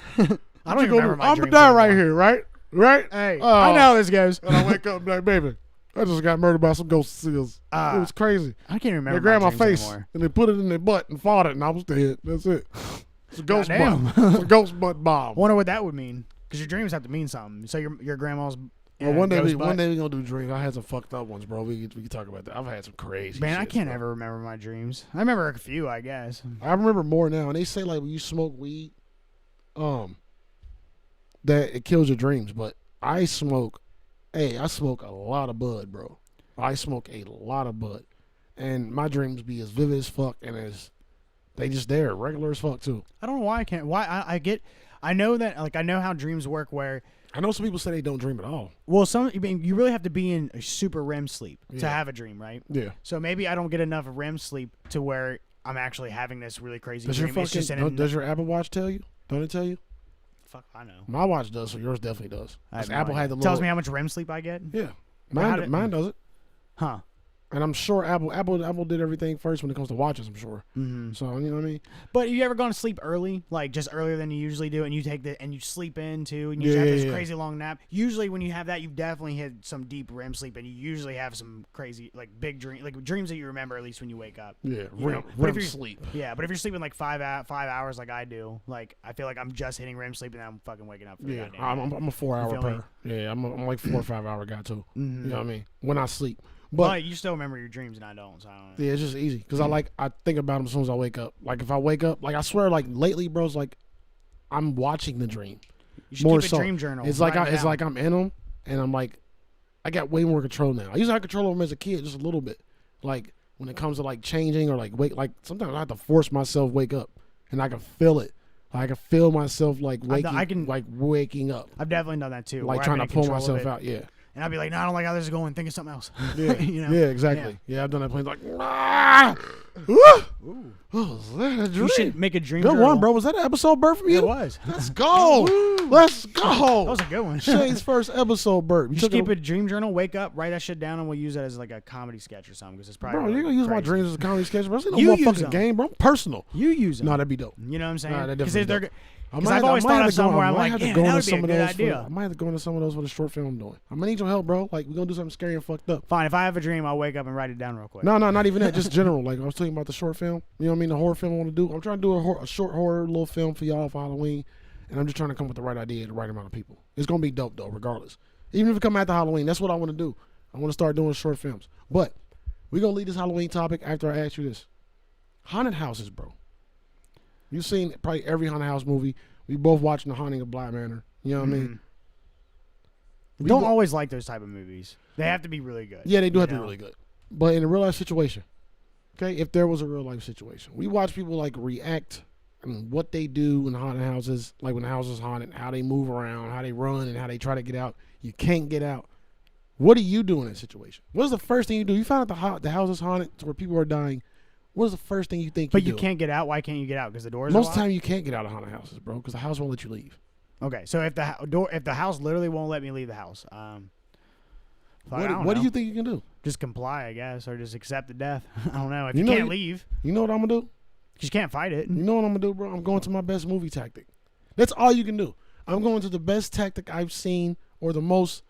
I don't even remember my I'm dreams gonna die right anymore. here, right? Right? Hey, Oh. I know how this goes. And I wake up and be like, baby, I just got murdered by some ghost seals. It was crazy. I can't remember. They grabbed my dreams face anymore. and they put it in their butt and fought it, and I was dead. That's it. It's a ghost Goddamn. butt. It's a ghost butt bomb. Wonder what that would mean. Because your dreams have to mean something. So your grandma's. Well, one day ghost we butt. gonna do dreams. I had some fucked up ones, bro. We can talk about that. I've had some crazy. Man, I shits, can't bro. ever remember my dreams. I remember a few, I guess. I remember more now, and they say like when you smoke weed, that it kills your dreams. But I smoke a lot of bud, bro. I smoke a lot of bud, and my dreams be as vivid as fuck, and they just there, regular as fuck too. I don't know why I can't. I know that. Like I know how dreams work. Where I know some people say they don't dream at all. well, you really have to be in a super REM sleep to Yeah. have a dream, right? Yeah. So maybe I don't get enough REM sleep to where I'm actually having this really crazy Does your dream. It's just in a, does your Apple Watch tell you? Don't it tell you? fuck, I know. My watch does, so yours definitely does. I have 'Cause no Apple idea. had the tells me how much REM sleep I get. yeah. But how Mine did- mine does it. Huh? And I'm sure Apple did everything first when it comes to watches, I'm sure. Mm-hmm. So, you know what I mean? But you ever gone to sleep early, like just earlier than you usually do, and you sleep in too, and you have this crazy long nap? Usually when you have that, you've definitely had some deep REM sleep, and you usually have some crazy, like big dreams that you remember at least when you wake up. Yeah, REM sleep. Yeah, but if you're sleeping like 5 hours like I do, like I feel like I'm just hitting REM sleep and then I'm fucking waking up. For yeah, I'm a 4 hour per. Yeah, I'm like 4 or 5 hour guy too. Mm-hmm. You know what I mean? When I sleep. But you still remember your dreams and I don't, so I don't know. Yeah, it's just easy because I think about them as soon as I wake up. Like if I wake up, like I swear, like lately, bro, it's like I'm watching the dream. You should keep a dream journal. It's like I'm in them, and I'm like, I got way more control now. I used to have control over them as a kid, just a little bit. Like when it comes to like changing or like sometimes I have to force myself wake up, and I can feel it. I can feel myself like waking up. I've definitely done that too. Like trying to pull myself out. Yeah. And I'd be like, no, I don't like how this is going. Think of something else. Yeah, you know? Yeah, exactly. Yeah, I've done that. Playing like, Ooh. Oh, is that a dream? You should make a dream Good journal. one, bro. Was that an episode, Bert, from you? It was. Let's go. Let's go. That was a good one. Shane's first episode, Bert. You should keep a dream journal, wake up, write that shit down, and we'll use it as like a comedy sketch or something. Because it's probably bro, you're going to use my dreams as a comedy sketch, bro. This ain't no You use motherfucking them. game, bro. Personal. You use them. No, that'd be dope. You know what I'm saying? Nah, that Because definitely they're. I Because I've always thought of somewhere I'm like, damn, that would be a good idea. I might have to go into some of those for the short film I'm doing. I'm gonna need your help, bro. Like we're gonna do something scary and fucked up. Fine, if I have a dream, I'll wake up and write it down real quick. No, not even that. Just general. Like I was talking about the short film. You know what I mean? The horror film I want to do. I'm trying to do a short horror little film for y'all for Halloween, and I'm just trying to come up with the right idea, the right amount of people. It's gonna be dope though, regardless. Even if it come after Halloween, that's what I want to do. I want to start doing short films. But we're gonna leave this Halloween topic after I ask you this: haunted houses, bro. You've seen probably every haunted house movie. We both watching The Haunting of Bly Manor. You know what I mean? Don't always like those type of movies. They have to be really good. Yeah, they do have to be really good. But in a real life situation, okay, if there was a real life situation, we watch people like react and what they do in haunted houses, like when the house is haunted, how they move around, how they run, and how they try to get out. You can't get out. What do you do in that situation? What's the first thing you do? You found out the house is haunted to where people are dying. What is the first thing you think But you do? you can't get out. Why can't you get out? Because the doors Most are of the locked? time you can't get out of haunted houses, bro, because the house won't let you leave. Okay, so if the house literally won't let me leave the house, What do you think you can do? Just comply, I guess, or just accept the death. I don't know. If You you, know can't you- leave, You know what I'm gonna do? you can't fight it. You know what I'm gonna do, bro? I'm going to my best movie tactic. That's all you can do. I'm going to the best tactic I've seen, or the most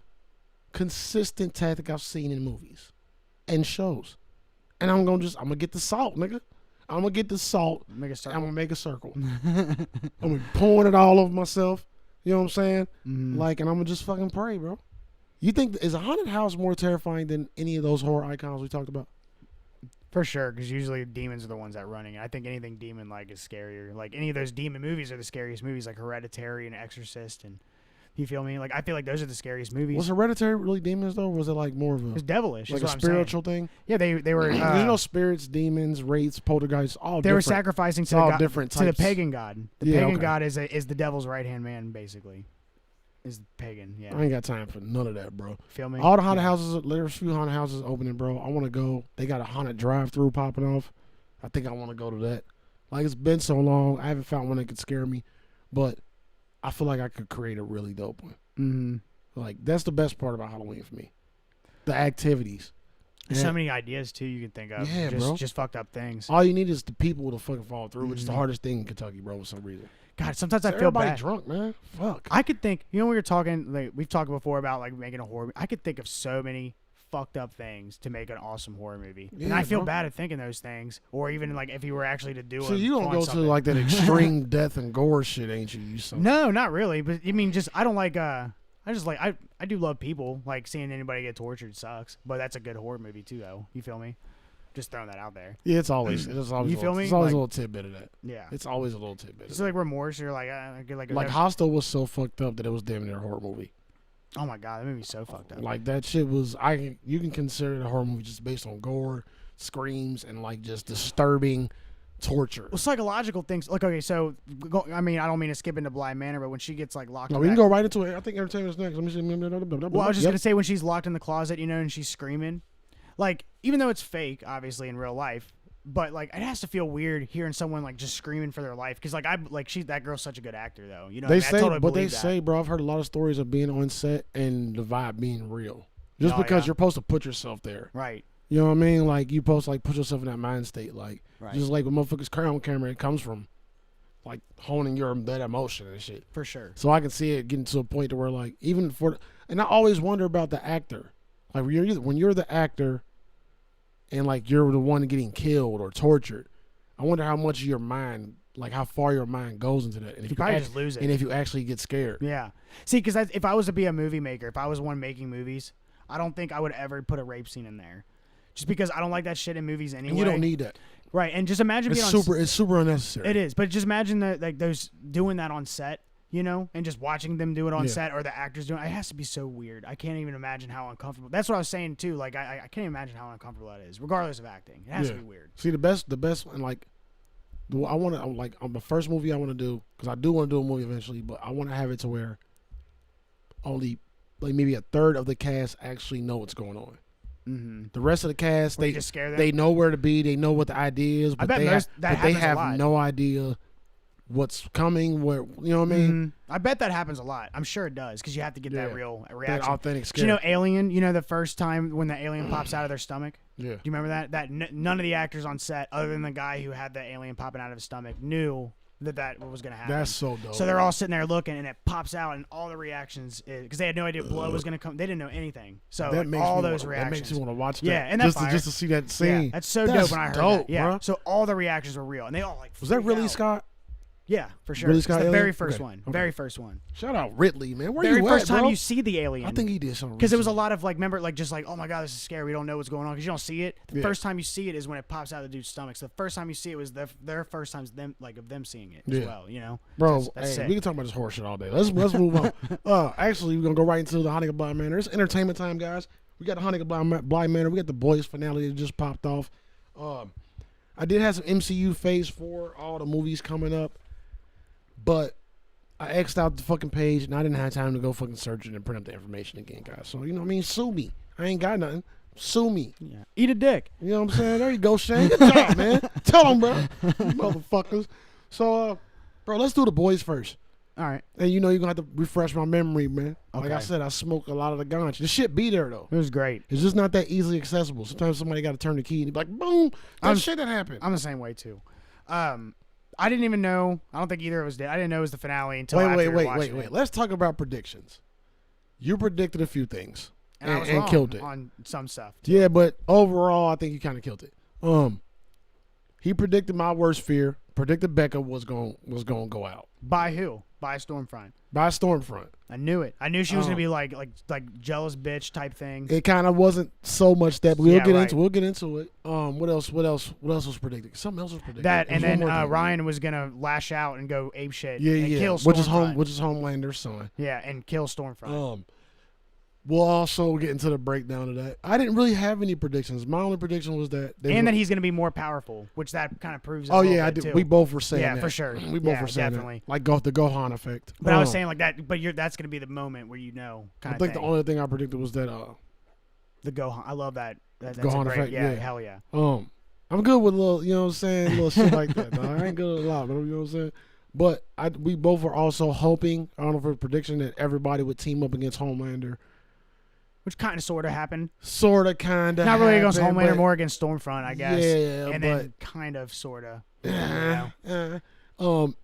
consistent tactic I've seen in movies and shows. And I'm gonna get the salt, nigga. I'm gonna get the salt. Make a And circle. I'm gonna make a circle. I'm gonna be pouring it all over myself. You know what I'm saying? Like, and I'm gonna just fucking pray, bro. You think is a haunted house more terrifying than any of those horror icons we talked about? For sure, because usually demons are the ones that are running. I think anything demon-like is scarier. Like, any of those demon movies are the scariest movies, like Hereditary and Exorcist, and you feel me? Like, I feel like those are the scariest movies. Was Hereditary really demons though? Or was it like more of It's a devilish, like is a what I'm spiritual saying. thing? Yeah, they were. There's no spirits, demons, wraiths, poltergeists, all They were different. sacrificing It's to the all god, different to the types. pagan god. The Yeah, pagan okay. god is the devil's right hand man, basically. Is pagan. Yeah, I ain't got time for none of that, bro. feel me? All the haunted houses, there's a few haunted houses opening, bro. I want to go. They got a haunted drive-through popping off. I think I want to go to that. Like, it's been so long. I haven't found one that could scare me, but I feel like I could create a really dope one. Mm-hmm. Like, that's the best part about Halloween for me. The activities. There's Yeah. so many ideas too you can think of. Yeah, just, bro. Just fucked up things. All you need is the people to fucking fall through, which is the Mhm. hardest thing in Kentucky, bro, for some reason. God, sometimes I feel Everybody bad. drunk, man. Fuck. I could think, we were talking, like, we've talked before about like making a horror. I could think of so many fucked up things to make an awesome horror movie, and Yeah, I feel bro. bad at thinking those things, or even like if you were actually to do. So you don't go to something. like that extreme death and gore shit, ain't you? You so No, not really. But I mean, just I don't like. I just like I do love people. Like seeing anybody get tortured sucks, but that's a good horror movie too, though. You feel me? Just throwing that out there. Yeah, it's always You a feel little, me? It's always Like- a little tidbit of that. Yeah. It's always a little tidbit. It's Of like remorse. You're like, I get that. Like Hostel was so fucked up that it was damn near a horror movie. oh my god, that movie's so fucked up. Like that shit was. You can consider it a horror movie just based on gore, screams, and like just disturbing torture. Well, psychological things. Like, okay, so I mean, I don't mean to skip into Bly Manor, but when she gets like locked. No, in we can that- go right into it. I think entertainment's next. Let me see. Well, I was just gonna say when she's locked in the closet, and she's screaming, like even though it's fake, obviously in real life, but like it has to feel weird hearing someone like just screaming for their life because that girl's such a good actor though. You know, They I say, totally but they believe that. say, bro, I've heard a lot of stories of being on set and the vibe being real. Just Oh, because yeah. you're supposed to put yourself there. Right. You know what I mean? Like you supposed to like put yourself in that mind state, like Right. just like when motherfuckers cry on camera, it comes from like honing that emotion and shit. For sure. So I can see it getting to a point to where like even and I always wonder about the actor, like when you're the actor, and like you're the one getting killed or tortured. I wonder how much of your mind, like how far your mind goes into that, and if You probably just lose it. and if you actually get scared. Yeah. See, because if I was to be a movie maker, if I was one making movies, I don't think I would ever put a rape scene in there, just because I don't like that shit in movies anyway. And you don't need that. Right, and just imagine It's being super. It's super unnecessary. It is, but just imagine that like those doing that on set, you know, and just watching them do it on Yeah. set or the actors doing it. It has to be so weird. I can't even imagine how uncomfortable. That's what I was saying too. Like I can't imagine how uncomfortable that is, regardless of acting. It has to Yeah. be weird. See the best, and like, I want to like on the first movie I want to do, because I do want to do a movie eventually, but I want to have it to where only like maybe a third of the cast actually know what's going on. Mm-hmm. The rest of the cast, They just scare them. they know where to be, they know what the idea is, but bet they that but they happens a have lot. no idea what's coming. Where you know what I mean? Mhm. I bet that happens a lot. I'm sure it does because you have to get that Yeah. real That reaction. authentic Do scare. you know Alien? You know the first time when the alien pops out of their stomach? Yeah. Do you remember that? None of the actors on set, other than the guy who had the alien popping out of his stomach, knew that was going to happen. That's so dope. So they're all sitting there looking, and it pops out, and all the reactions, because they had no idea blood was going to come. They didn't know anything. So that like, makes all me those wanna, reactions. That makes you want to watch that. Yeah, and that's just to see that scene. Yeah, that's so That's dope when I heard dope, that. Yeah. bro. So all the reactions were real, and they all like. Was that freaked Ridley out. Scott? Yeah, for sure. Ridley It's Scott the Alien? very first Okay, one. okay. Very first one. Shout out Ridley, man. Where Very you first at, time bro? you see the alien. I think he did something. Because it was a recently. lot of like, remember, like just like, oh my god, this is scary. We don't know what's going on because you don't see it. The Yeah. first time you see it is when it pops out of the dude's stomach. So the first time you see it was their first times them of them seeing it as Yeah. well. You know, Bro, That's hey, sick. we can talk about this horse shit all day. Let's move on. Actually, we're gonna go right into the Hanukkah Blind Manor. It's entertainment time, guys. We got the Hanukkah Blind Manor. We got the Boys finale that just popped off. I did have some MCU Phase 4, all the movies coming up, but I X'd out the fucking page and I didn't have time to go fucking search it and print up the information again, guys. So you know what I mean? Sue me. I ain't got nothing. Sue me. yeah. Eat a dick. You know what I'm saying? There you go, Shane. Good job, man. Tell them, bro. You motherfuckers. So, bro, let's do the Boys first. All right, And you know you're going to have to refresh my memory, man. Like I Okay. said, I smoke a lot of the ganja. The shit be there, though. it was great. It's just not that easily accessible. Sometimes somebody got to turn the key and be like, boom, that shit that happened. I'm the same way too. I didn't even know. I don't think either of us did. I didn't know it was the finale until after we were watching it. Let's talk about predictions. You predicted a few things And I was and wrong killed it. on some stuff. Yeah, but overall, I think you kind of killed it. He predicted my worst fear. Predicted Becca was going to go out By who? By Stormfront. by Stormfront. I knew it. I knew she was gonna be like jealous bitch type thing. It kind of wasn't so much that we'll Yeah, get right. into. We'll get into it. What else was predicted? Something else was predicted. That There and was one then more thing. Ryan was gonna lash out and go ape shit. Yeah, and yeah. kill Which is Stormfront. Homelander's son. Yeah, and kill Stormfront. We'll also get into the breakdown of that. I didn't really have any predictions. My only prediction was that And that he's gonna be more powerful, which that kind of proves. It a Oh little yeah, I bit, did. too. We both were saying Yeah, that. for sure. We both Yeah, were saying definitely. that. Like the Gohan effect. But I was saying like that. But that's gonna be the moment where you know. I Kind of think thing. the only thing I predicted was that The Gohan. I love that. That's Gohan a great, effect, yeah, yeah. hell yeah. I'm good with little, you know what I'm saying, little shit like that. Dog. I ain't good with a lot, you know what I'm saying. But we both were also hoping. I don't know if it was a prediction that everybody would team up against Homelander. Which kind of sort of happened. Sort of, kind of. Not really against Homelander, more against Stormfront, I guess. Yeah, and but then kind of, sort of.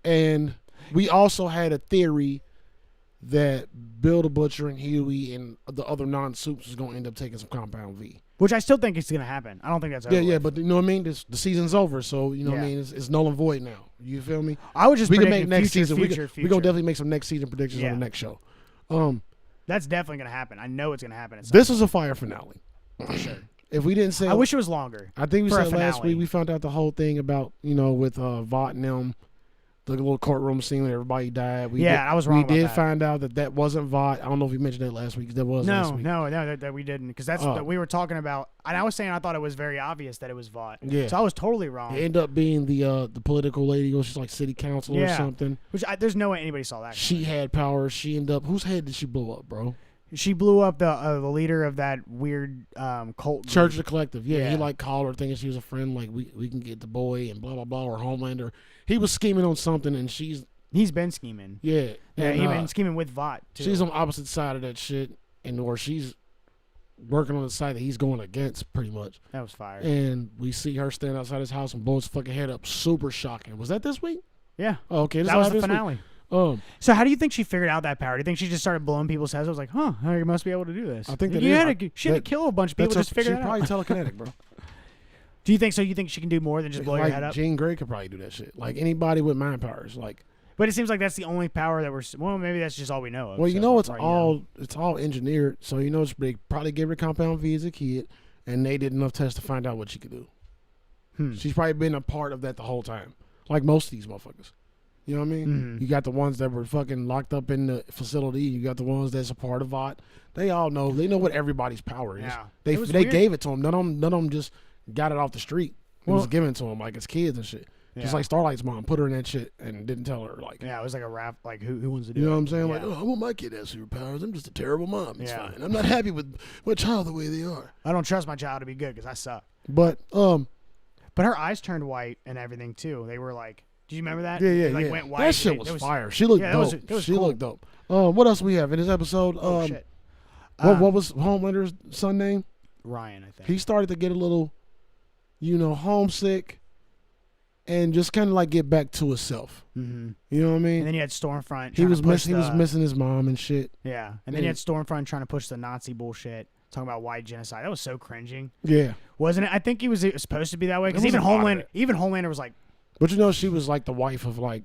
And we also had a theory that Bill the Butcher and Huey and the other non-soups was gonna end up taking some Compound V. Which I still think is gonna happen. I don't think that's over. Yeah, with. but you know what I mean. The season's over, so you know what I Yeah. mean. It's null and void now. You feel me? I would just We can predict make next future, season. Future, We gonna definitely make some next season predictions Yeah. on the next show. That's definitely gonna happen. I know it's gonna happen. At some This was a fire finale. point, for sure. If we didn't say, I wish it was longer. I think we for a said last finale. week we found out the whole thing about with Vought and them, the little courtroom scene where everybody died. I was wrong We about did that. find out that wasn't Vought. I don't know if we mentioned that last week. That was last No, week. no, that we didn't, because that's Oh. that we were talking about. And I was saying I thought it was very obvious that it was Vought. Yeah. So I was totally wrong. It ended up being the political lady. It was just like city council or Yeah. something. There's no way anybody saw that. She had power. She ended up. Whose head did she blow up, bro? She blew up the leader of that weird cult. Church of group. the Collective. Yeah, he Yeah. like called her thinking she was a friend. Like we can get the boy and blah blah blah or Homelander. He was scheming on something and she's He's been scheming. yeah. Yeah, and, he's been scheming with Vought too. she's on the opposite side of that shit, and or she's working on the site that he's going against, pretty much. That was fire. And we see her stand outside his house and blow his fucking head up. Super shocking. Was that this week? Yeah. Oh, okay. That was the finale. Week. So how do you think she figured out that power? Do you think she just started blowing people's heads? I was like, huh, you must be able to do this. I think that she had to kill a bunch of people just to figure it out. She's probably telekinetic, bro. Do you think so? You think she can do more than just blow your head up? Jean Grey could probably do that shit. Like anybody with mind powers. Like, but it seems like that's the only power that we're. Well, maybe that's just all we know of. Well, so you know, it's right all now. it's all engineered. So you know, they probably gave her compound V as a kid, and they did enough tests to find out what she could do. She's probably been a part of that the whole time, like most of these motherfuckers. You know what I mean? Mm-hmm. You got the ones that were fucking locked up in the facility. You got the ones that's a part of VOT. They all know. They know what everybody's power is. Yeah. They Weird. gave it to them. None of them just got it off the street. It Well, was given to them like as kids and shit. Just Yeah. like Starlight's mom put her in that shit and didn't tell her like. Yeah, it was like a rap. Like who wants to do? You know it? what I'm saying? Yeah. Like, oh, I want my kid to have superpowers. I'm just a terrible mom. It's Yeah. fine. I'm not happy with my child the way they are. I don't trust my child to be good because I suck. But But her eyes turned white and everything too. They were like, did you remember that? yeah, They, like, yeah. went white. That shit was fire. She looked dope. That was she cool. looked dope. What else we have in this episode? Oh shit. What was Homelander's son name? Ryan, I think. He started to get a little, homesick, and just kind of like get back to himself. Mm-hmm. You know what I mean? And then you had Stormfront. He was missing missing his mom and shit. Yeah, and then you had Stormfront trying to push the Nazi bullshit, talking about white genocide. That was so cringing, Yeah, wasn't it? I think it was supposed to be that way because There was even a lot of Homelander was like but she was like the wife of like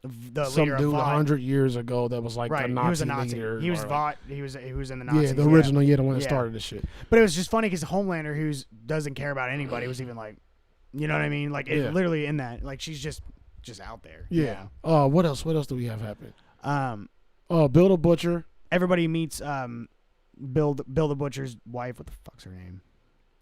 the some leader dude of VOT. 100 years ago that was like Right, a he Nazi was a Nazi. leader. He was or, VOT. He was in the Nazis. yeah, the original, the one that Yeah. started this shit. But it was just funny because Homelander, who doesn't care about anybody, was even like, you know what I mean? Like it literally in that, like she's just out there. Yeah. What else? What else do we have happen? Yeah. Bill the Butcher. Everybody meets Bill the Butcher's wife. What the fuck's her name?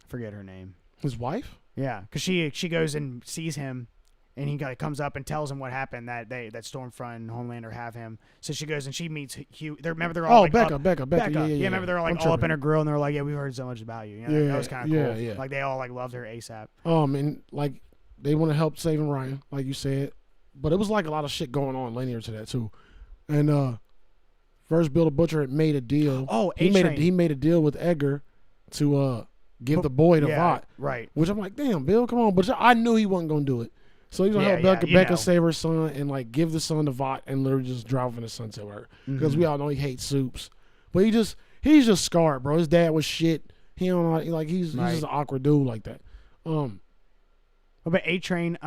I forget her name. His wife? Yeah, because she goes and sees him, and he comes up and tells him what happened that Stormfront and Homelander have him. So she goes and she meets Hugh. Remember they're all like Becca. Yeah, remember they're all like all up in her grill, and they're like, yeah, we heard so much about you. You know, Yeah, that was kind of cool. yeah. Like they all like loved her ASAP. And like they want to help saving Ryan, like you said, but it was like a lot of shit going on linear to that too. And first, Bill the Butcher had made a deal. Oh, he made a deal with Edgar to give the boy to VOT. Right. Which I'm like, damn, Bill, come on. But I knew he wasn't gonna do it. So he's gonna help Becca save her son and like give the son to VOT and literally just drive off in the sunset with her. Because we all know he hates soups. But he's just scarred, bro. His dad was shit. He don't know, like he's just an awkward dude like that. But A-Train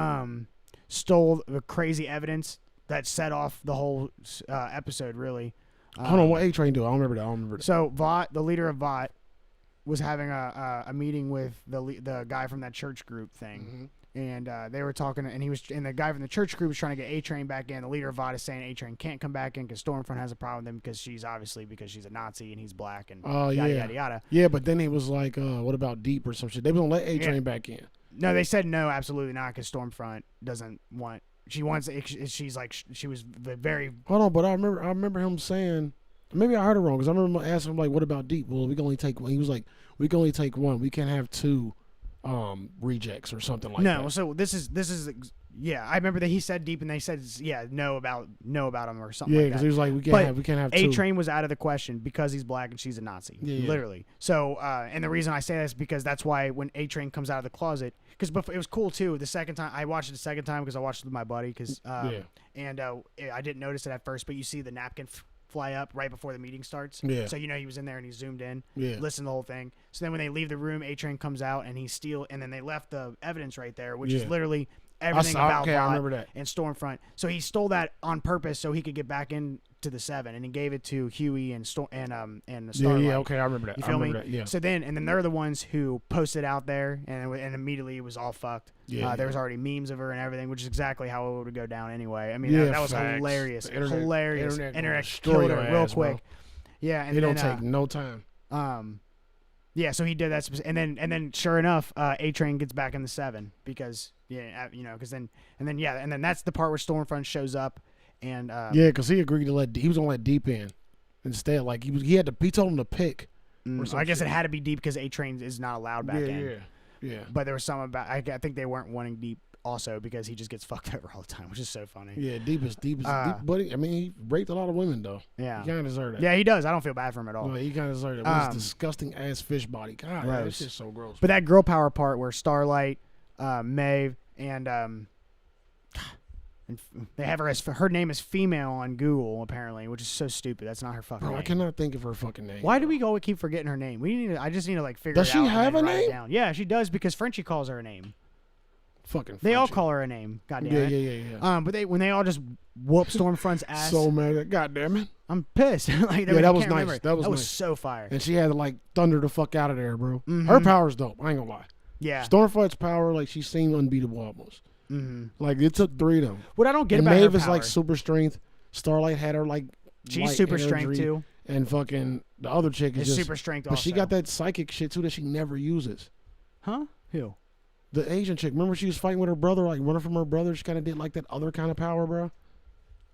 stole the crazy evidence that set off the whole episode. Really. Hold on, what A-Train do? I don't remember that. So VOT, the leader of VOT, was having a meeting with the guy from that church group thing, and they were talking, and the guy from the church group was trying to get A-Train back in. The leader of VOT is saying A-Train can't come back in because Stormfront has a problem with him because she's a Nazi and he's black and yada yada. Yeah, but then he was like, what about Deep or some shit? They was gonna let A-Train back in. No, they said no, absolutely not, because Stormfront doesn't want. She wants. She's like she was very. Hold on, but I remember him saying. Maybe I heard it wrong because I remember asking him like, "What about Deep?" Well, we can only take one. He was like, "We can only take one. We can't have two rejects or something like that." No, so this is yeah. I remember that he said Deep, and they said no about him or something. Yeah, like because that. he was like, we can't have two. A-Train was out of the question because he's black and she's a Nazi. Yeah. Literally. So and the reason I say that is because that's why when A-Train comes out of the closet, because it was cool too. The second time I watched it, because I watched it with my buddy, because and I didn't notice it at first, but you see the napkin fly up right before the meeting starts. Yeah. So he was in there and he zoomed in. Yeah. Listened to the whole thing. So then when they leave the room, A-Train comes out and and then they left the evidence right there, which is literally everything about I VOT remember that. and Stormfront. So he stole that on purpose so he could get back into the 7, and he gave it to Huey and Starlight. Yeah, okay, I remember that. You feel me? That, yeah. So then they're the ones who posted out there, and immediately immediately it was all fucked. Yeah, there was already memes of her and everything, which is exactly how it would go down anyway. I mean, Yeah, that was facts. hilarious. The internet Internet destroy killed your her real ass, quick. bro. Yeah, and It then, don't take no time. yeah, so he did that, and then sure enough, A-Train gets back in the 7 because then that's the part where Stormfront shows up, and because he agreed to he was gonna let Deep in instead. Like he told him to pick. I guess it had to be Deep because A-Train is not allowed back in. Yeah. But there was some about I think they weren't wanting Deep also because he just gets fucked over all the time, which is so funny. Yeah, deep buddy. I mean, he raped a lot of women though. Yeah. He kind of deserved that. Yeah, he does. I don't feel bad for him at all. No, he kind of deserved it. With his disgusting ass fish body. God, that Gross. shit's so gross. But that girl power part where Starlight, Maeve, and they have her as her name is female on Google apparently, which is so stupid. That's not her fucking Bro, name. I cannot think of her fucking name. Why do we always keep forgetting her name? I just need to like figure Does it she out. have and a then write it name? down. Yeah, she does because Frenchie calls her a name. Fucking They all Frenchie. call her a name. God damn Yeah, it. yeah. But when they all just whoop Stormfront's ass, So mad. God damn it. I'm pissed. Like, Yeah, that was can't nice. remember. That was nice. so fire. And she had to like thunder the fuck out of there, bro. Her power's dope. I ain't gonna lie. Yeah. Stormfront's power, like she seemed unbeatable almost. Like it took 3 of them. What I don't get And about Maeve her is power, like super strength. Starlight had her like she's light super energy, strength too. And fucking the other chick is Is just super strength But she also. got that psychic shit too that she never uses. Huh? Who? The Asian chick. Remember she was fighting with her brother, like running from her brother. She kind of did like that other kind of power, bro.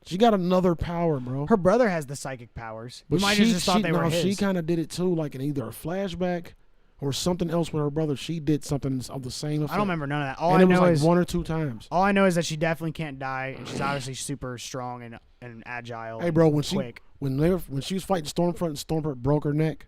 She got another power, bro. Her brother has the psychic powers. But You might she, just thought they were his. she kind of did it too, like in either a flashback or something else with her brother. She did something of the same effect. I don't remember none of that. All And I it was know like is 1 or 2 times. all I know is that she definitely can't die, and she's obviously super strong and agile. Hey, bro, and when quick. when she was fighting Stormfront and Stormfront broke her neck,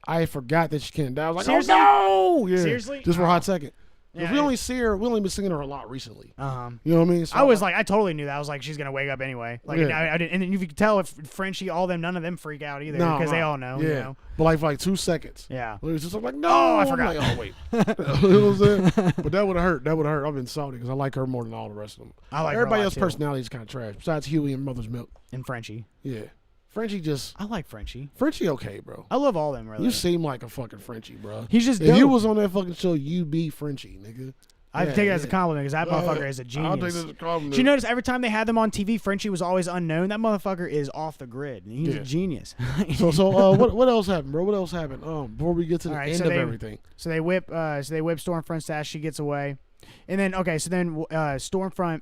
I forgot that she can't die. I was like, Seriously? oh no! Yeah. Seriously? Just for a Oh. hot second. 'Cause Yeah, we only been seeing her a lot recently. You know what I mean? So I was like, I totally knew that. I was like, she's gonna wake up anyway. Like, Yeah. I didn't, and then you could tell if Frenchie, all them, none of them freak out either because they all know. Yeah. You know? But like for like 2 seconds. Yeah. It was just like, no, Oh, I I'm forgot. like, oh wait. You know what I'm saying? But that would have hurt. That would have hurt. I've been salty because I like her more than all the rest of them. I like her a Everybody lot, else's too. personality is kind of trash. Besides Huey and Mother's Milk. And Frenchie. Yeah. Frenchie just I like Frenchie. Frenchie okay, bro. I love all them really. You seem like a fucking Frenchie, bro. He's just if you dope. was on that fucking show, you'd be Frenchie, nigga. I take it as a compliment because that motherfucker Yeah. is a I'll take genius. that as a compliment. Did you notice every time they had them on TV, Frenchie was always unknown? That motherfucker is off the grid. And he's Yeah. a genius. So what else happened, bro? What else happened? Before we get to the All right, end so of they- everything. So they whip Stormfront's ass. She gets away, and then Stormfront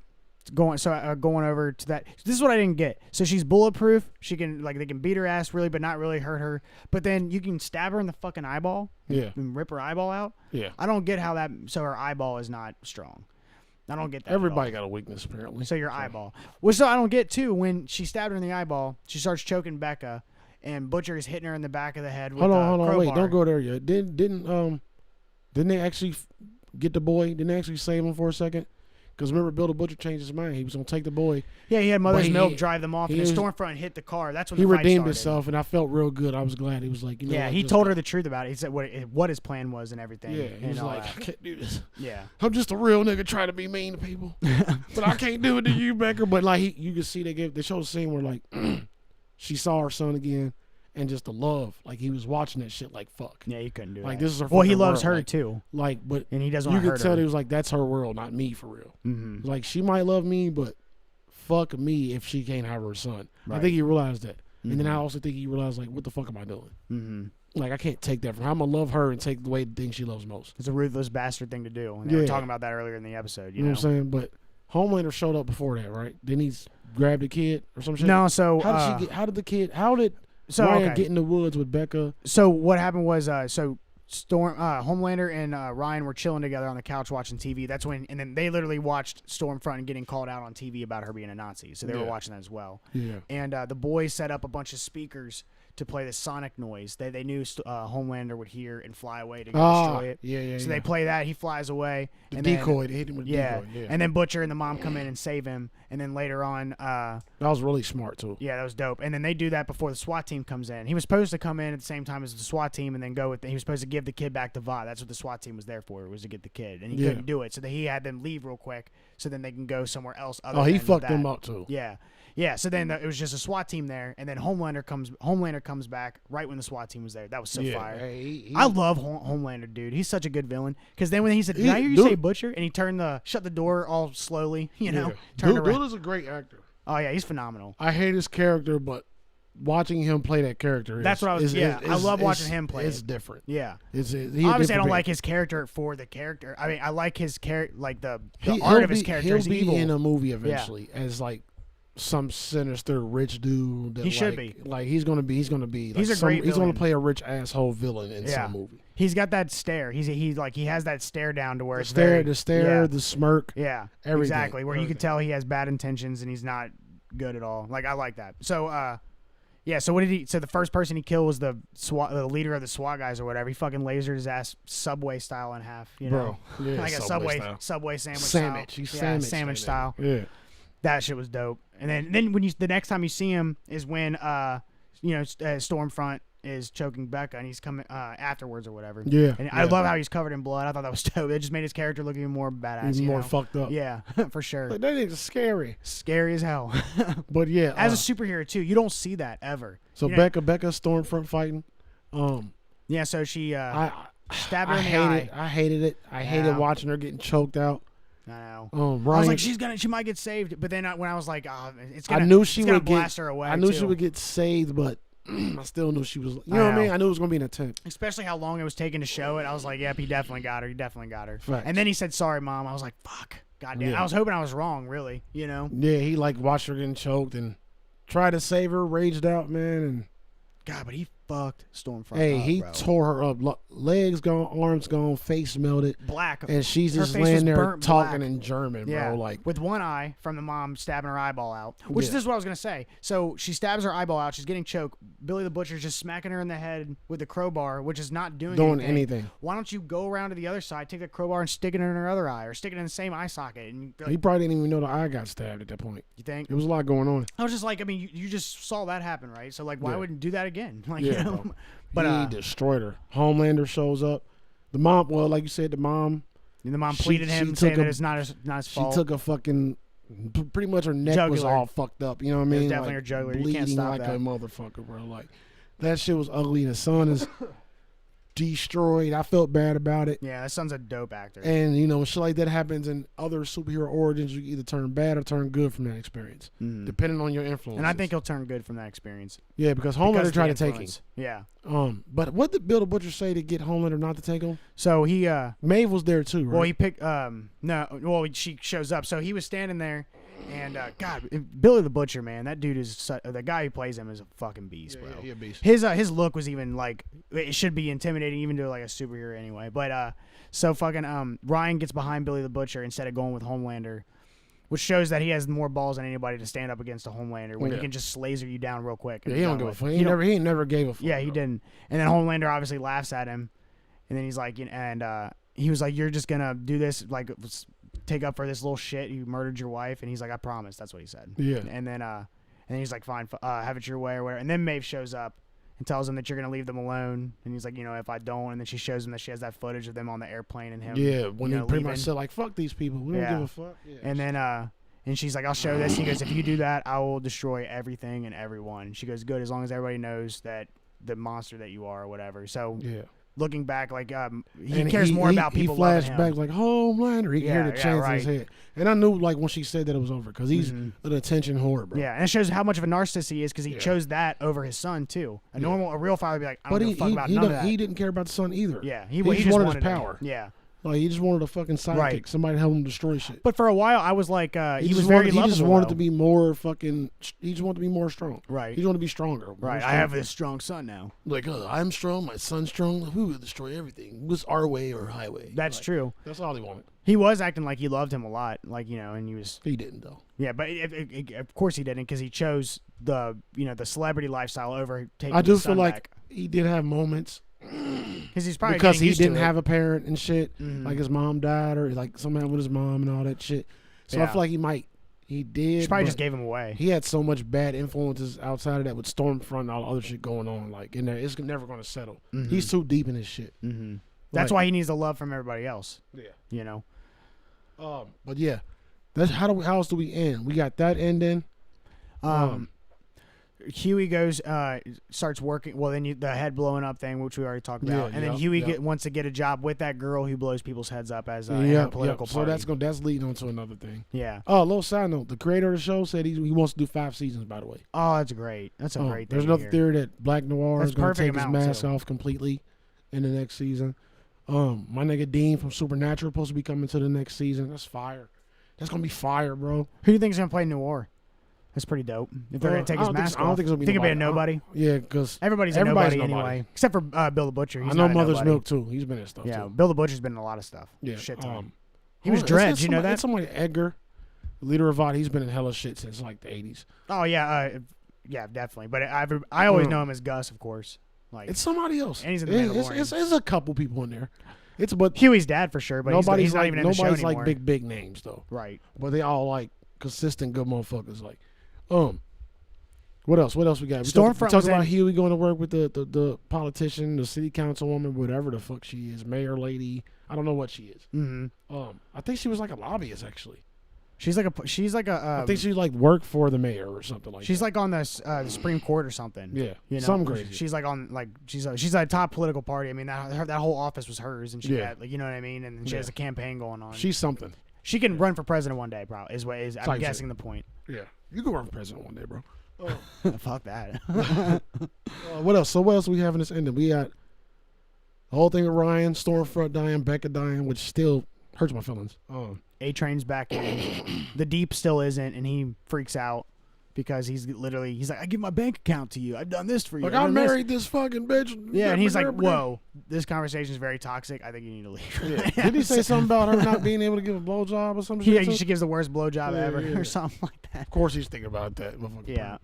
going over to that. This is what I didn't get. So she's bulletproof. She can they can beat her ass really, but not really hurt her. But then you can stab her in the fucking eyeball. Yeah. And rip her eyeball out. Yeah. I don't get how that. So her eyeball is not strong. I don't get that. at all. Everybody got a weakness apparently. So your eyeball. Well, so I don't get too. When she stabbed her in the eyeball, she starts choking Becca, and Butcher is hitting her in the back of the head with Hold a on, wait, crowbar. don't go there yet. Didn't they actually get the boy? Didn't they actually save him for a second? Because remember, Bill the Butcher changed his mind. He was gonna take the boy. Yeah, he had Mother's But Milk drive them off, and the was- Stormfront hit the car. That's when He the fight redeemed started. himself, and I felt real good. I was glad. He was like, you know, Yeah, what, he just- told her the truth about it. He said what his plan was and everything. Yeah, he and was all like, that. I can't do this. Yeah. I'm just a real nigga trying to be mean to people, but I can't do it to you, Becker. But like, you can see they showed a scene where like she saw her son again, and just the love, like he was watching that shit, like fuck. Yeah, you couldn't do Like that. this is her. Well, he fucking loves world. her like, too, Like, but and he doesn't you want to could hurt tell her. he was like, that's her world, not me for real. Mm-hmm. Like she might love me, but fuck me if she can't have her son. I Right. think he realized that, and then I Mhm. also think he realized like, what the fuck am I doing? Mm-hmm. Like I can't take that from her. I'm gonna love her and take away the thing she loves most. It's a ruthless bastard thing to do. And they were Yeah. talking about that earlier in the episode. You know what I'm saying? But Homelander showed up before that, right? Didn't he grab the kid or some shit? No, so How did she get? How did the kid? How did Ryan get in the woods with Becca? So what happened was, Homelander and Ryan were chilling together on the couch watching TV. That's when, and then they literally watched Stormfront getting called out on TV about her being a Nazi. So they were Yeah. watching that as well. Yeah. And the boys set up a bunch of speakers to play the sonic noise. They knew Homelander would hear and fly away to go destroy it. Yeah. So they play that. He flies away. the and decoy. They hit him with Yeah. the decoy. Yeah. And then Butcher and the mom come in and save him. And then later on, that was really smart too. yeah, that was dope. And then they do that before the SWAT team comes in. He was supposed to come in at the same time as the SWAT team and then go with. He was supposed to give the kid back to Vi. That's what the SWAT team was there for. Was to get the kid, and he Yeah. couldn't do it. So he had them leave real quick, so then they can go somewhere else. Oh, he than fucked that. them up too. Yeah, yeah. So then it was just a SWAT team there, and then Homelander comes back right when the SWAT team was there. That was so Yeah. fire. Hey, I love Homelander, dude. He's such a good villain. Because then when he said, "Did He- I hear you dude- say Butcher?" and he shut the door all slowly, you know, yeah. turned Dude around. is a great actor. Oh yeah, he's phenomenal. I hate his character, but watching him play that character, That's what I was- I love watching him play It's it. different. Yeah. He a Obviously, I different don't man. like his character for the character. I mean, I like his character, like the He- art he'll of his be- character He'll is be evil. in a movie eventually as like some sinister rich dude. That, He should like, be. Like he's gonna be. He's gonna be. Like, He's a great He's gonna villain. play a rich asshole villain in Yeah. some movie. He's got that stare. He has that stare down to where it's The stare, yeah. the smirk. Yeah, Everything. exactly. Where you Everything. can tell he has bad intentions and he's not good at all. Like I like that. So, yeah. So what did he? So the first person he killed was the leader of the SWAT guys or whatever. He fucking lasered his ass Subway style in half. You know, Bro, yeah, like a Subway sandwich. Sandwich. Style. He's Yeah, sandwich style. Yeah. That shit was dope. And then when the next time you see him is when Stormfront is choking Becca and he's coming afterwards or whatever. Yeah. And I love how he's covered in blood. I thought that was dope. It just made his character look even more badass. He's you more know? fucked up. Yeah, for sure. Like, that nigga's scary. Scary as hell. But yeah. As a superhero too, you don't see that ever. So You know- Becca Stormfront fighting. Yeah, so she I stabbed her I in the hated eye. it. I hated it. I hated Yeah. watching her getting choked out. I know. I Ryan, was like, she might get saved, but then when I was like, oh, it's gonna, I knew she it's gonna would blast get. her away. I knew too. she would get saved, but I still knew she was. You I know what I know. mean? I knew it was gonna be an attempt. Especially how long it was taking to show it. I was like, yep, he definitely got her. He definitely got her. Facts. And then he said, sorry, Mom. I was like, fuck. Goddamn. Yeah. I was hoping I was wrong, really. You know? Yeah, he like watched her getting choked and tried to save her, raged out, man, and God, but he fucked Stormfront hey, up, he bro. tore her up. Legs gone, arms gone, face melted, Black. and she's Her just face was laying there burnt talking black. in German, Yeah, bro. Like, with one eye from the mom stabbing her eyeball out. Which Yeah. this is what I was gonna say. So she stabs her eyeball out. She's getting choked. Billy the Butcher's just smacking her in the head with the crowbar, which is not doing anything. Why don't you go around to the other side, take the crowbar and stick it in her other eye, or stick it in the same eye socket? And He probably didn't even know the eye got stabbed at that point. you think? It was a lot going on. I was just like, I mean, you just saw that happen, right? So like, why Yeah. wouldn't do that again? Like, Yeah, you know. bro. But he destroyed her. Homelander shows up. The mom, well, like you said, the mom. the mom she- pleaded she him, took saying a- that it's not his She fault. took a fucking. Pretty much her neck was Jugular. all fucked up. You know what I mean? definitely like, her jugular. You bleeding can't stop like that. a motherfucker, bro. Like that shit was ugly. The son is destroyed. I felt bad about it. Yeah, that son's a dope actor. And you know, shit like that happens in other superhero origins. You either turn bad or turn good from that experience, depending on your influence. And I think he'll turn good from that experience. yeah, because Because Homelander of tried the to take him. influence. Yeah. But what did Bill the Butcher say to get Homelander not to take him? So he Maeve was there too, right? well he picked she shows up. So he was standing there and God, Billy the Butcher, man, that dude is the guy who plays him is a fucking beast, bro. yeah, he a beast. His look was even like it should be intimidating even to like a superhero anyway. But so fucking Ryan gets behind Billy the Butcher instead of going with Homelander, which shows that he has more balls than anybody to stand up against a Homelander when he Yeah. can just laser you down real quick. Yeah, and he be don't done give a with. fuck. He He never gave a fuck. Yeah, he bro. didn't. And then Homelander obviously laughs at him, and then he's like, he was like, "You're just gonna do this, like, take up for this little shit. You murdered your wife." And he's like, "I promise." That's what he said. Yeah. And then he's like, "Fine, have it your way or whatever." And then Maeve shows up and tells him that you're gonna leave them alone. And he's like, "If I don't," and then she shows him that she has that footage of them on the airplane and him. Yeah, when he pretty much leaving. said like, "Fuck these people. We don't Yeah. give a fuck." Yeah. And then and she's like, "I'll show this." He goes, "If you do that, I will destroy everything and everyone." She goes, "Good, as long as everybody knows that the monster that you are or whatever." So yeah. looking back, like he And cares more about people He loving flashed him. back like Homelander. He could hear the Yeah, chance in right. his head, and I knew like when she said that it was over because he's an attention whore, bro. Yeah, and it shows how much of a narcissist he is because he Yeah. chose that over his son too. A real father would be like, "I don't But give a fuck about none of that." he didn't care about the son either. Yeah, he just just wanted his him. power. Yeah, Like he just wanted a fucking sidekick, Right. somebody to help him destroy shit. but for a while I was like, he was just very wanted, lovable. He just wanted though. to be more fucking. He just wanted to be more strong. Right. He just wanted to be stronger. more right. I strong. have this strong son now. Like, I'm strong. My son's strong. We will destroy everything. It was our way or highway. That's Like, true. That's all he wanted. He was acting like he loved him a lot, like and he was. He didn't though. Yeah, but of course he didn't because he chose the the celebrity lifestyle over taking. I do his feel son like back. he did have moments because he's probably because getting he used to didn't it. have a parent and shit. Mhm. Like his mom died or like something happened with his mom and all that shit. So I Yeah. feel like he did. She probably but just gave him away. He had so much bad influences outside of that with Stormfront and all the other shit going on. Like in there, it's never going to settle. Mhm. He's too deep in his shit. Mm-hmm. That's Like- why he needs the love from everybody else. Yeah. But yeah, that's how else do we end? We got that ending. Huey goes, starts working. Well, then the head blowing up thing, which we already talked about, Yeah, and then yeah, Huey yeah. wants to get a job with that girl who blows people's heads up as in Yeah, her political So party. that's leading on to another thing. Yeah. Oh, a little side note: the creator of the show said he wants to do 5 seasons. By the way, Oh, that's great. That's a great thing. there's to another hear. theory that Black Noir That's is going to perfect take his amount, mask too. off completely in the next season. My nigga Dean from Supernatural supposed to be coming to the next season. That's fire. That's gonna be fire, bro. Who do you think is gonna play Noir? That's pretty dope. If they're gonna take his mask I don't off, think it'll be think it'll be a nobody. nobody. Yeah, because Everybody's a nobody anyway, except for Bill the Butcher. He's I know not a Mother's nobody. Milk too. He's been in stuff Yeah, too. Bill the Butcher's been in a lot of stuff. Yeah, Shit ton. He was Dredge. You know that? It's somebody Edgar, leader of VOD. He's been in hella shit since like the 80s. Oh yeah, yeah, definitely. But I always know him as Gus, of course. Like It's somebody else. And he's in the Mandalorian. It's a couple people in there. But Huey's dad for sure. But nobody's he's not like even in the show nobody's anymore. like big names though. Right. But they all like consistent good motherfuckers. Like, what else? What else we got? We Stormfront talked about Huey going to work with the politician, the city councilwoman, whatever the fuck she is, mayor lady. I don't know what she is. Mm-hmm. I think she was like a lobbyist actually. She's like a. I think she like worked for the mayor or something like. She's that. like on the Supreme Court or something. Yeah, you know, something crazy. She's like on like she's a top political party. I mean that whole office was hers, and she Yeah. had like you know what I mean, and she has a campaign going on. She's something. She can run for president one day, probably. Is I'm Type guessing shit. the point. Yeah, you can run for president one day, bro. Fuck that. What else? So what else we have in this ending? We got the whole thing with Ryan, Stormfront dying, Becca dying, which still hurts my feelings. A-Train's back in. The Deep still isn't, and he freaks out because he's like, I give my bank account to you. I've done this for you. Like I married this fucking bitch. Yeah, and he's like, whoa, this conversation is very toxic. I think you need to leave. Yeah. Did he say something about her not being able to give a blowjob or some shit? Yeah, she gives the worst blowjob ever yeah. or something like that. Of course he's thinking about that. Yeah.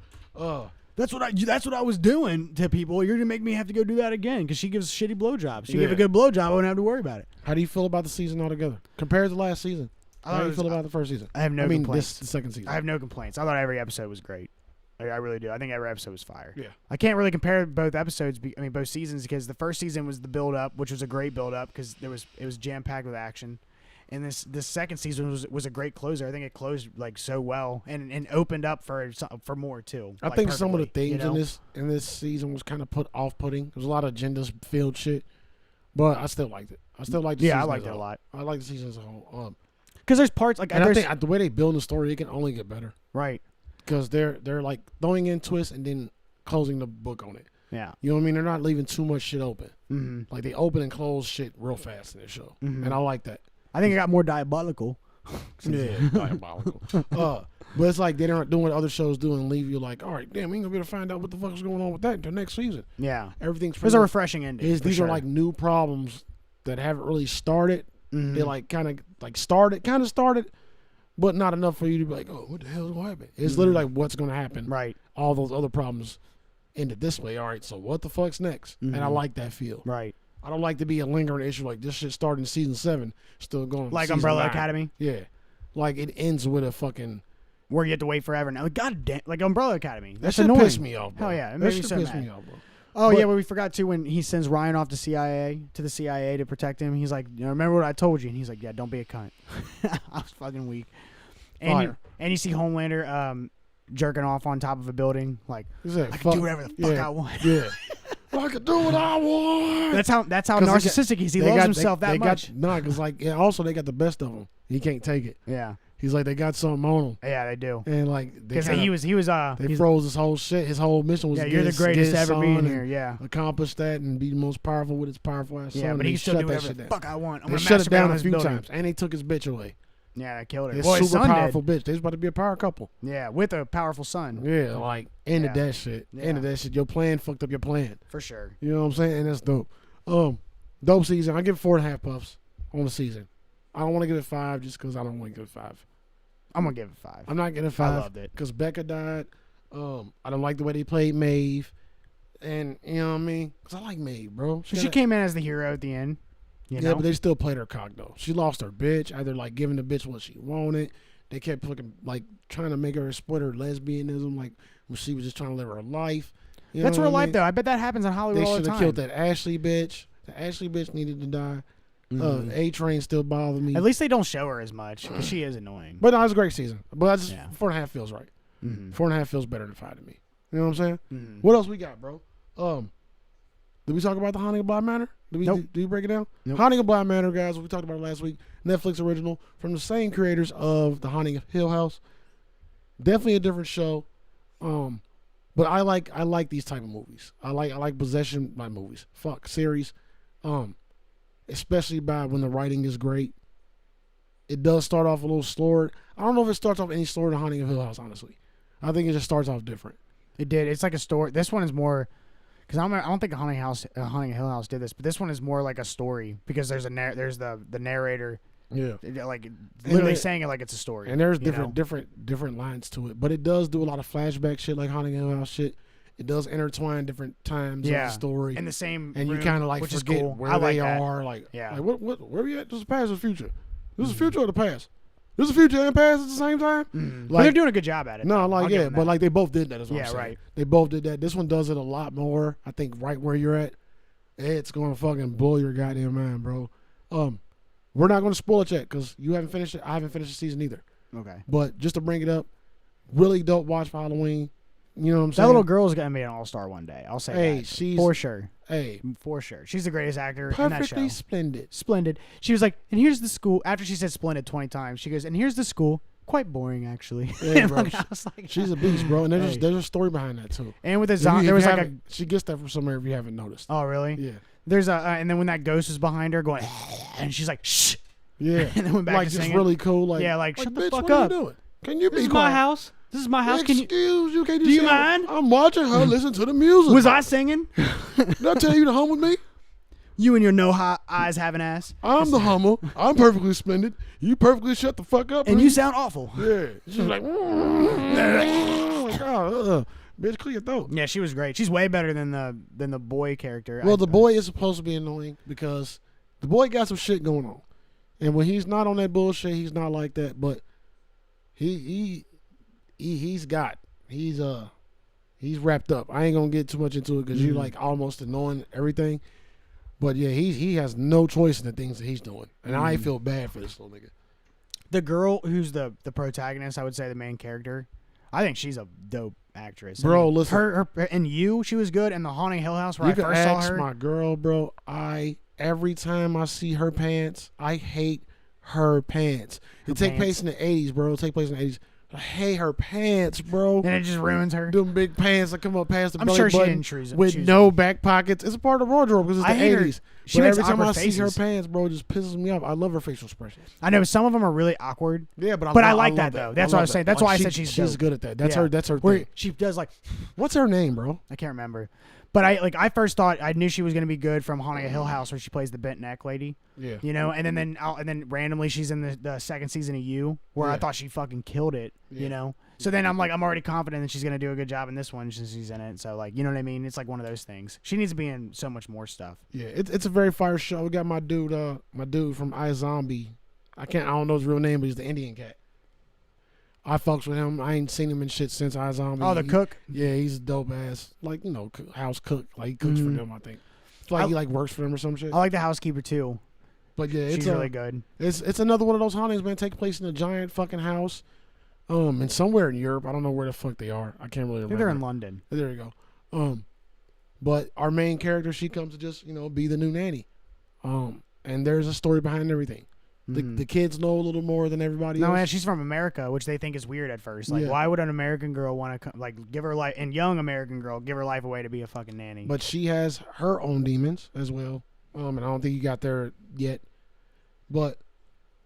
That's That's what I was doing to people. You're gonna make me have to go do that again because she gives shitty blowjobs. She gave Yeah. a good blowjob. I wouldn't have to worry about it. How do you feel about the season altogether compared to last season? How do you feel about the first season? I have no complaints. The second season. I have no complaints. I thought every episode was great. I really do. I think every episode was fire. Yeah. I can't really compare both episodes. Both seasons because the first season was the build up, which was a great build up because it was jam packed with action, and this second season was a great closer. I think it closed like so well and opened up for more too. I like, think some of the perfectly, themes in this season was kind of off putting. There was a lot of agenda filled shit, but I still liked it. I still liked the season. I liked it a lot. I like the season as a whole. Because there's parts like and I think the way they build the story, it can only get better. Right. Because they're like throwing in twists and then closing the book on it. Yeah. You know what I mean? They're not leaving too much shit open. Mm-hmm. Like they open and close shit real fast in this show, and I like that. I think it got more diabolical. Yeah, diabolical. But it's like they aren't doing what other shows do and leave you like, all right, damn, we ain't gonna be able to find out what the fuck's going on with that until next season. Yeah. Everything's It was a refreshing ending. These are like new problems that haven't really started. They like kind of started, but not enough for you to be like, oh, what the hell is going to happen? It's literally like what's going to happen. Right. All those other problems ended this way. All right, so what the fuck's next? And I like that feel. Right. I don't like to be a lingering issue like this shit started in season 7, still going. Like season Umbrella 9. Academy. Yeah, like it ends with a fucking. Where you have to wait forever now. God damn, like Umbrella Academy. That's shit annoying. pissed me off, bro. Hell yeah, it that made me shit so pissed mad. me off, bro. Oh But- yeah, but we forgot to when he sends Ryan off to the CIA to protect him. He's like, remember what I told you? And he's like, yeah, don't be a cunt. I was fucking weak. And you see Homelander jerking off on top of a building, like I can do whatever the fuck I want. Yeah, I can do what I want. That's how narcissistic he is. He loves himself that much. Because like also they got the best of him. He can't take it. Yeah. He's like they got something on him. Yeah, they do. And like because he was they froze his whole shit. His whole mission was you're the greatest ever being here. Yeah, accomplish that and be the most powerful with his powerful ass son. Yeah, but he can still do whatever the fuck I want. I'm gonna shut it down a few times, and they took his bitch away. Yeah, they killed her. His Well, his super son powerful did. bitch. They was about to be a power couple. Yeah, with a powerful son. Yeah, like ended that shit. Yeah. Ended that shit. Your plan fucked up your plan. For sure. You know what I'm saying? And that's dope. Dope season. I give 4.5 puffs on the season. I don't want to give it 5 just because I don't want to give it 5. I'm gonna give it 5. I'm not getting 5. I loved it because Becca died. I don't like the way they played Maeve, and you know what I mean. Because I like Maeve, bro. She came in as the hero at the end. You know? But they still played her cock though. She lost her bitch. Either like giving the bitch what she wanted. They kept fucking like trying to make her split her lesbianism, like when she was just trying to live her life. You That's know real what I life mean? though. I bet that happens in Hollywood They all the should time. have killed that Ashley bitch. The Ashley bitch needed to die. A-Train still bothered me. At least they don't show her as much because she is annoying. But no, it was a great season. But I just Yeah. 4.5 feels right. 4.5 feels better than 5 to me. You know what I'm saying? Mhm. What else we got, bro? Did we talk about the Haunting of Bly Manor? Did we break it down? Nope. Haunting of Bly Manor, guys. We talked about it last week. Netflix original from the same creators of The Haunting of Hill House. Definitely a different show. But I like these type of movies. I like possession by movies. Series. Especially by when the writing is great. It does start off a little slower. I don't know if it starts off any slower than Haunting of Hill House, honestly. I think it just starts off different. It did. It's like a story. This one is more because I don't think Haunting Hill House did this, but this one is more like a story because there's the narrator. Yeah, like literally saying it like it's a story. And there's different lines to it, but it does do a lot of flashback shit, like Haunting Hill House shit. It does intertwine different times of the story in the same and room, you kind of like which forget is cool. where they are. Like, like where we at? This is the past or the future? This is the future or the past? This is the future and past at the same time. Like, but they're doing a good job at it. No, like but like they both did that. Is what I'm saying. Right. They both did that. This one does it a lot more. I think right where you're at, it's gonna fucking blow your goddamn mind, bro. We're not gonna spoil it yet because you haven't finished it. I haven't finished the season either. Okay. But just to bring it up, really dope watch for Halloween. You know what I'm saying? That little girl's gonna be an all-star one day. I'll say that. She's for sure. For sure. She's the greatest actor in that show. Perfectly splendid. Splendid. She was like, and here's the school. After she said splendid 20 times, she goes, and here's the school. Quite boring, actually. Yeah, bro. She's a beast, bro. And there's a story behind that too. And with the zombie, there was like she gets that from somewhere if you haven't noticed. Oh, really? Yeah. There's and then when that ghost was behind her going, and she's like, shh. Yeah. And then went back like to just singing. really cool. Like, shut the bitch, fuck what up. Are you doing? Can you be This is quiet? my house. This is my house. Excuse you? Can you do you mind? I'm watching her listen to the music. Was I singing? Did I tell you to hum with me? You and your eyes have an ass. I'm the hummer. I'm perfectly splendid. You perfectly shut the fuck up. And you sound awful. Yeah. She's like, bitch, clear your throat. Yeah, she was great. She's way better than the boy character. Well, the boy is supposed to be annoying because the boy got some shit going on, and when he's not on that bullshit, he's not like that. But he's wrapped up. I ain't gonna get too much into it because you like almost annoying everything. But yeah, he has no choice in the things that he's doing, and I feel bad for this little nigga. The girl who's the protagonist, I would say the main character, I think she's a dope actress. Bro, listen, her and she was good, and the Haunting Hill House where you I can first saw ask her. my girl, bro. Every time I see her pants, I hate her pants. It take place in the 80s, bro. I hate her pants, bro. And it just ruins her. Them big pants that come up past the belly sure she button didn't choose with no back pockets. It's a part of the wardrobe because it's the 80s. But every time I see her pants, bro, it just pisses me off. I love her facial expressions. I know some of them are really awkward. Yeah, but I like that though. That's what I was saying. That's why I said she's good at that. That's her thing. She does like, what's her name, bro? I can't remember. But I first thought I knew she was gonna be good from Haunting a Hill House where she plays the bent neck lady. Yeah. You know, and then randomly she's in the second season of You where I thought she fucking killed it. Yeah. You know. So then I'm already confident that she's gonna do a good job in this one since she's in it. So like, you know what I mean? It's like one of those things. She needs to be in so much more stuff. Yeah, it's a very fire show. We got my dude from iZombie. I don't know his real name, but he's the Indian cat. I fucks with him. I ain't seen him in shit since iZombie. Oh, the cook? Yeah, he's a dope ass, like, you know, house cook. Like, he cooks for them, I think. It's like he like works for them or some shit. I like the housekeeper too. But yeah, she's really good. It's another one of those hauntings, man. Take place in a giant fucking house. And somewhere in Europe. I don't know where the fuck they are. I can't really remember. I think they're in London. There you go. But our main character, she comes to just, you know, be the new nanny. And there's a story behind everything. The kids know a little more than everybody else. No, man, she's from America, which they think is weird at first. Like, why would an American girl want to give her life, and young American girl give her life away to be a fucking nanny? But she has her own demons as well. And I don't think you got there yet. But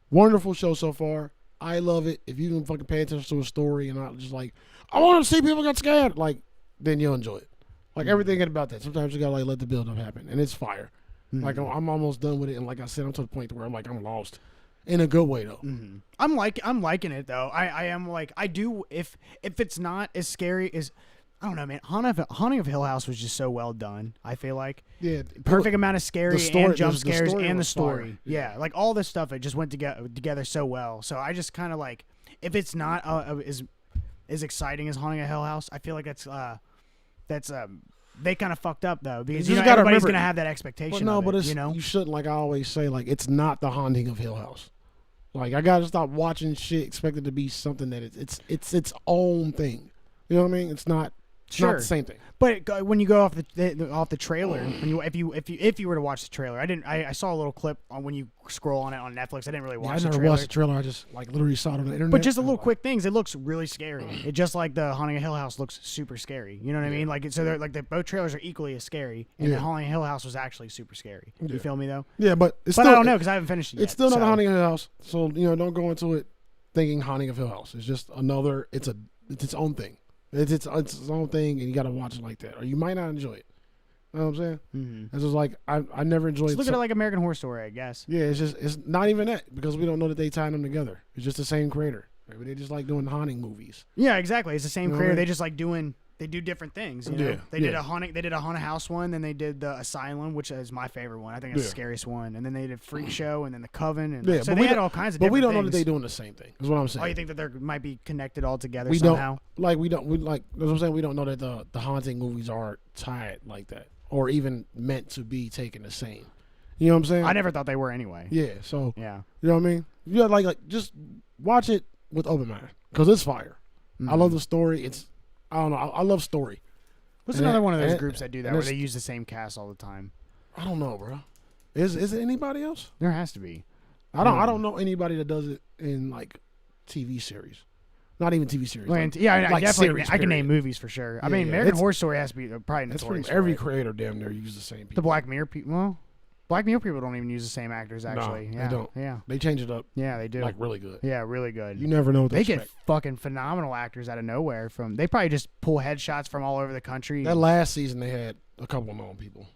wonderful show so far. I love it. If you can fucking pay attention to a story and not just like, I want to see people get scared, like, then you'll enjoy it. Like everything about that. Sometimes you gotta like let the build up happen, and it's fire. Like I'm almost done with it, and like I said, I'm to the point where I'm lost. In a good way though. I'm liking it though. I am like, I do if it's not as scary as, I don't know, man. Haunting of Hill House was just so well done. I feel like perfect amount of scary and jump scares and the story. Yeah, like all this stuff, it just went together so well. So I just kind of like, if it's not as exciting as Haunting of Hill House, I feel like that's they kind of fucked up though, because you know, everybody's gonna have that expectation. Well, no, but it's, you know, you shouldn't, like I always say, like it's not the Haunting of Hill House. Like I gotta stop watching shit expected to be something that it's its own thing. You know what I mean? It's not. It's not the same thing. But when you go off the trailer, if you were to watch the trailer, I saw a little clip on when you scroll on it on Netflix. I didn't really watch. I never watched the trailer. I just like literally saw it on the internet. But just a little quick things. It looks really scary. It just like the Haunting of Hill House looks super scary. You know what I mean? Like so, they're like both trailers are equally as scary, and the Haunting of Hill House was actually super scary. You feel me though? Yeah, but I don't know because I haven't finished it yet. It's still not the Haunting of Hill House, so you know don't go into it thinking Haunting of Hill House. It's just another. It's its own thing. It's its own thing, and you got to watch it like that, or you might not enjoy it. You know what I'm saying? Mm-hmm. It's just like I never enjoyed. Just look at it like American Horror Story, I guess. Yeah, it's not even that because we don't know that they tied them together. It's just the same creator. Maybe they just like doing haunting movies. Yeah, exactly. It's the same You know creator. what I mean? They just like they do different things. You know? Yeah, They did a haunted house one, then they did the Asylum, which is my favorite one. I think it's the scariest one. And then they did Freak Show, and then the Coven, and so they had all kinds of. But different we don't know things. that they're doing the same thing. Is what I'm saying. Oh, you think that they might be connected all together we somehow? We that's what I'm saying. We don't know that the haunting movies are tied like that, or even meant to be taken the same. You know what I'm saying? I never thought they were anyway. Yeah. So Yeah. you know what I mean? You got like just watch it with open mind because it's fire. Mm-hmm. I love the story. I don't know. I love story. What's And another that- one of those and- groups that do that and where it's- they use the same cast all the time? I don't know, bro. Is it anybody else? There has to be. I don't know anybody that does it in like TV series. Not even TV series. Well, Like, yeah, I like definitely. series, I can name period. movies for sure. I Yeah, mean, yeah. American It's- Horror Story has to be probably That's notorious. from every for it. creator damn near use the same people. The Black Mirror people. Well, Black Mirror people don't even use the same actors. Actually, they yeah, don't. Yeah, They change it up yeah, they do. like really good. Yeah, really good. You never know what to They get expect. fucking phenomenal actors out of nowhere. They probably just pull headshots from all over the country. That last season they had a couple of known people.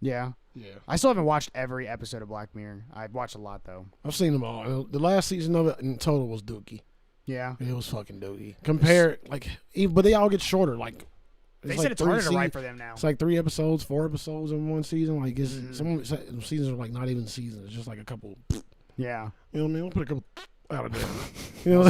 Yeah, Yeah. I still haven't watched every episode of Black Mirror. I've watched a lot though. I've seen them all. And the last season of it in total was dookie. Yeah, It was fucking dookie. Compared but they all get shorter. Like they like said it's 3 harder to write seasons- for them now. It's like 3 episodes, 4 episodes in one season. Like Mm-hmm. some seasons are like not even seasons. It's just like a couple. Yeah, You know what I mean? We'll put a couple out of there. You know,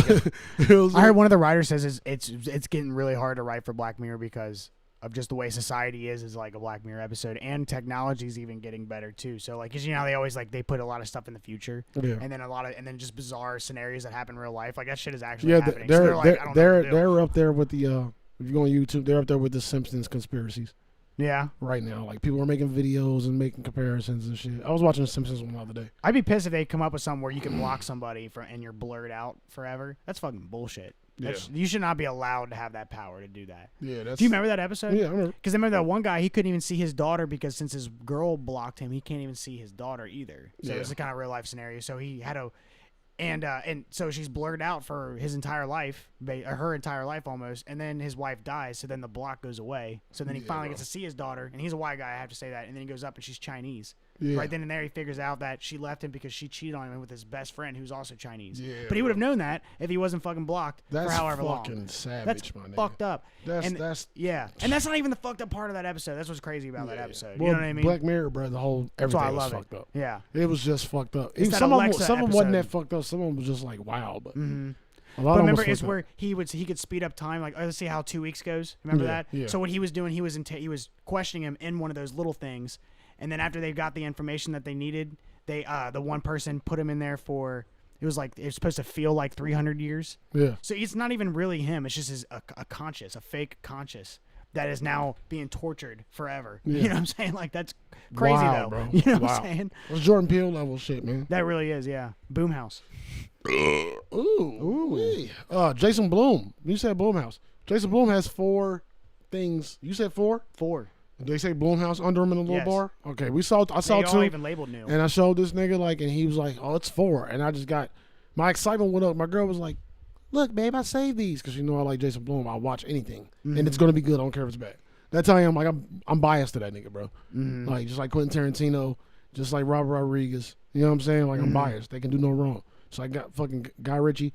it was I heard one of the writers says it's getting really hard to write for Black Mirror because of just the way society is like a Black Mirror episode, and technology's even getting better too. So like, 'cause you know how they always they put a lot of stuff in the future, Yeah. and then just bizarre scenarios that happen in real life. Like that shit is actually Yeah, happening. So they're like, I don't know what to do. they're up there with the if you go on YouTube, they're up there with the Simpsons conspiracies Yeah, right now. Like people are making videos and making comparisons and shit. I was watching the Simpsons one the other day. I'd be pissed if they come up with something where you can block somebody and you're blurred out forever. That's fucking bullshit. You should not be allowed to have that power to do that. Yeah, that's. Do you remember that episode? Yeah, I remember. Because I remember that one guy, he couldn't even see his daughter because since his girl blocked him, he can't even see his daughter either. So Yeah. it's a kind of real life scenario. So he had to, and so she's blurred out for his entire life, or her entire life almost. And then his wife dies. So then the block goes away. So then he finally gets to see his daughter, and he's a white guy. I have to say that. And then he goes up, and she's Chinese. Yeah. Right then and there, he figures out that she left him because she cheated on him with his best friend, who's also Chinese. Yeah, but he would have known that if he wasn't fucking blocked That's for however long. fucking savage, That's my nigga. fucked up. That's Yeah, and that's not even the fucked up part of that episode. That's what's crazy about that episode. Well, You know what I mean? Black Mirror, bro. The whole That's why I everything was love fucked it. up. Yeah. It was just fucked up. It's that Some of them Alexa wasn't that episode. fucked up. Some of them was just like wow, but a lot But of them remember, was it's fucked where up. he could speed up time. Like, let's see how 2 weeks goes. Remember Yeah, that? yeah. So what he was doing, he was questioning him in one of those little things, and then after they got the information that they needed, the one person put him in there for. It was supposed to feel like 300 years. Yeah. So it's not even really him. It's just a fake conscious that is now being tortured forever. Yeah. You know what I'm saying? Like that's crazy Wow, though. bro. You know what Wow. I'm saying? It's Jordan Peele level shit, man. That really is, yeah. Boomhouse. Ooh. Jason Blum. You said Blumhouse. Jason Blum has 4 things. You said 4? 4. Did they say Blumhouse under him in a little Yes. bar? Okay, I saw They all 2. even labeled new. And I showed this nigga and he was like, "Oh, it's 4." And I just got my excitement went up. My girl was like, "Look, babe, I saved these because you know I like Jason Blum. I'll watch anything, and it's gonna be good. I don't care if it's bad." That's how I am. Like I'm biased to that nigga, bro. Like just like Quentin Tarantino, just like Robert Rodriguez. You know what I'm saying? Like I'm biased. They can do no wrong. So I got fucking Guy Ritchie.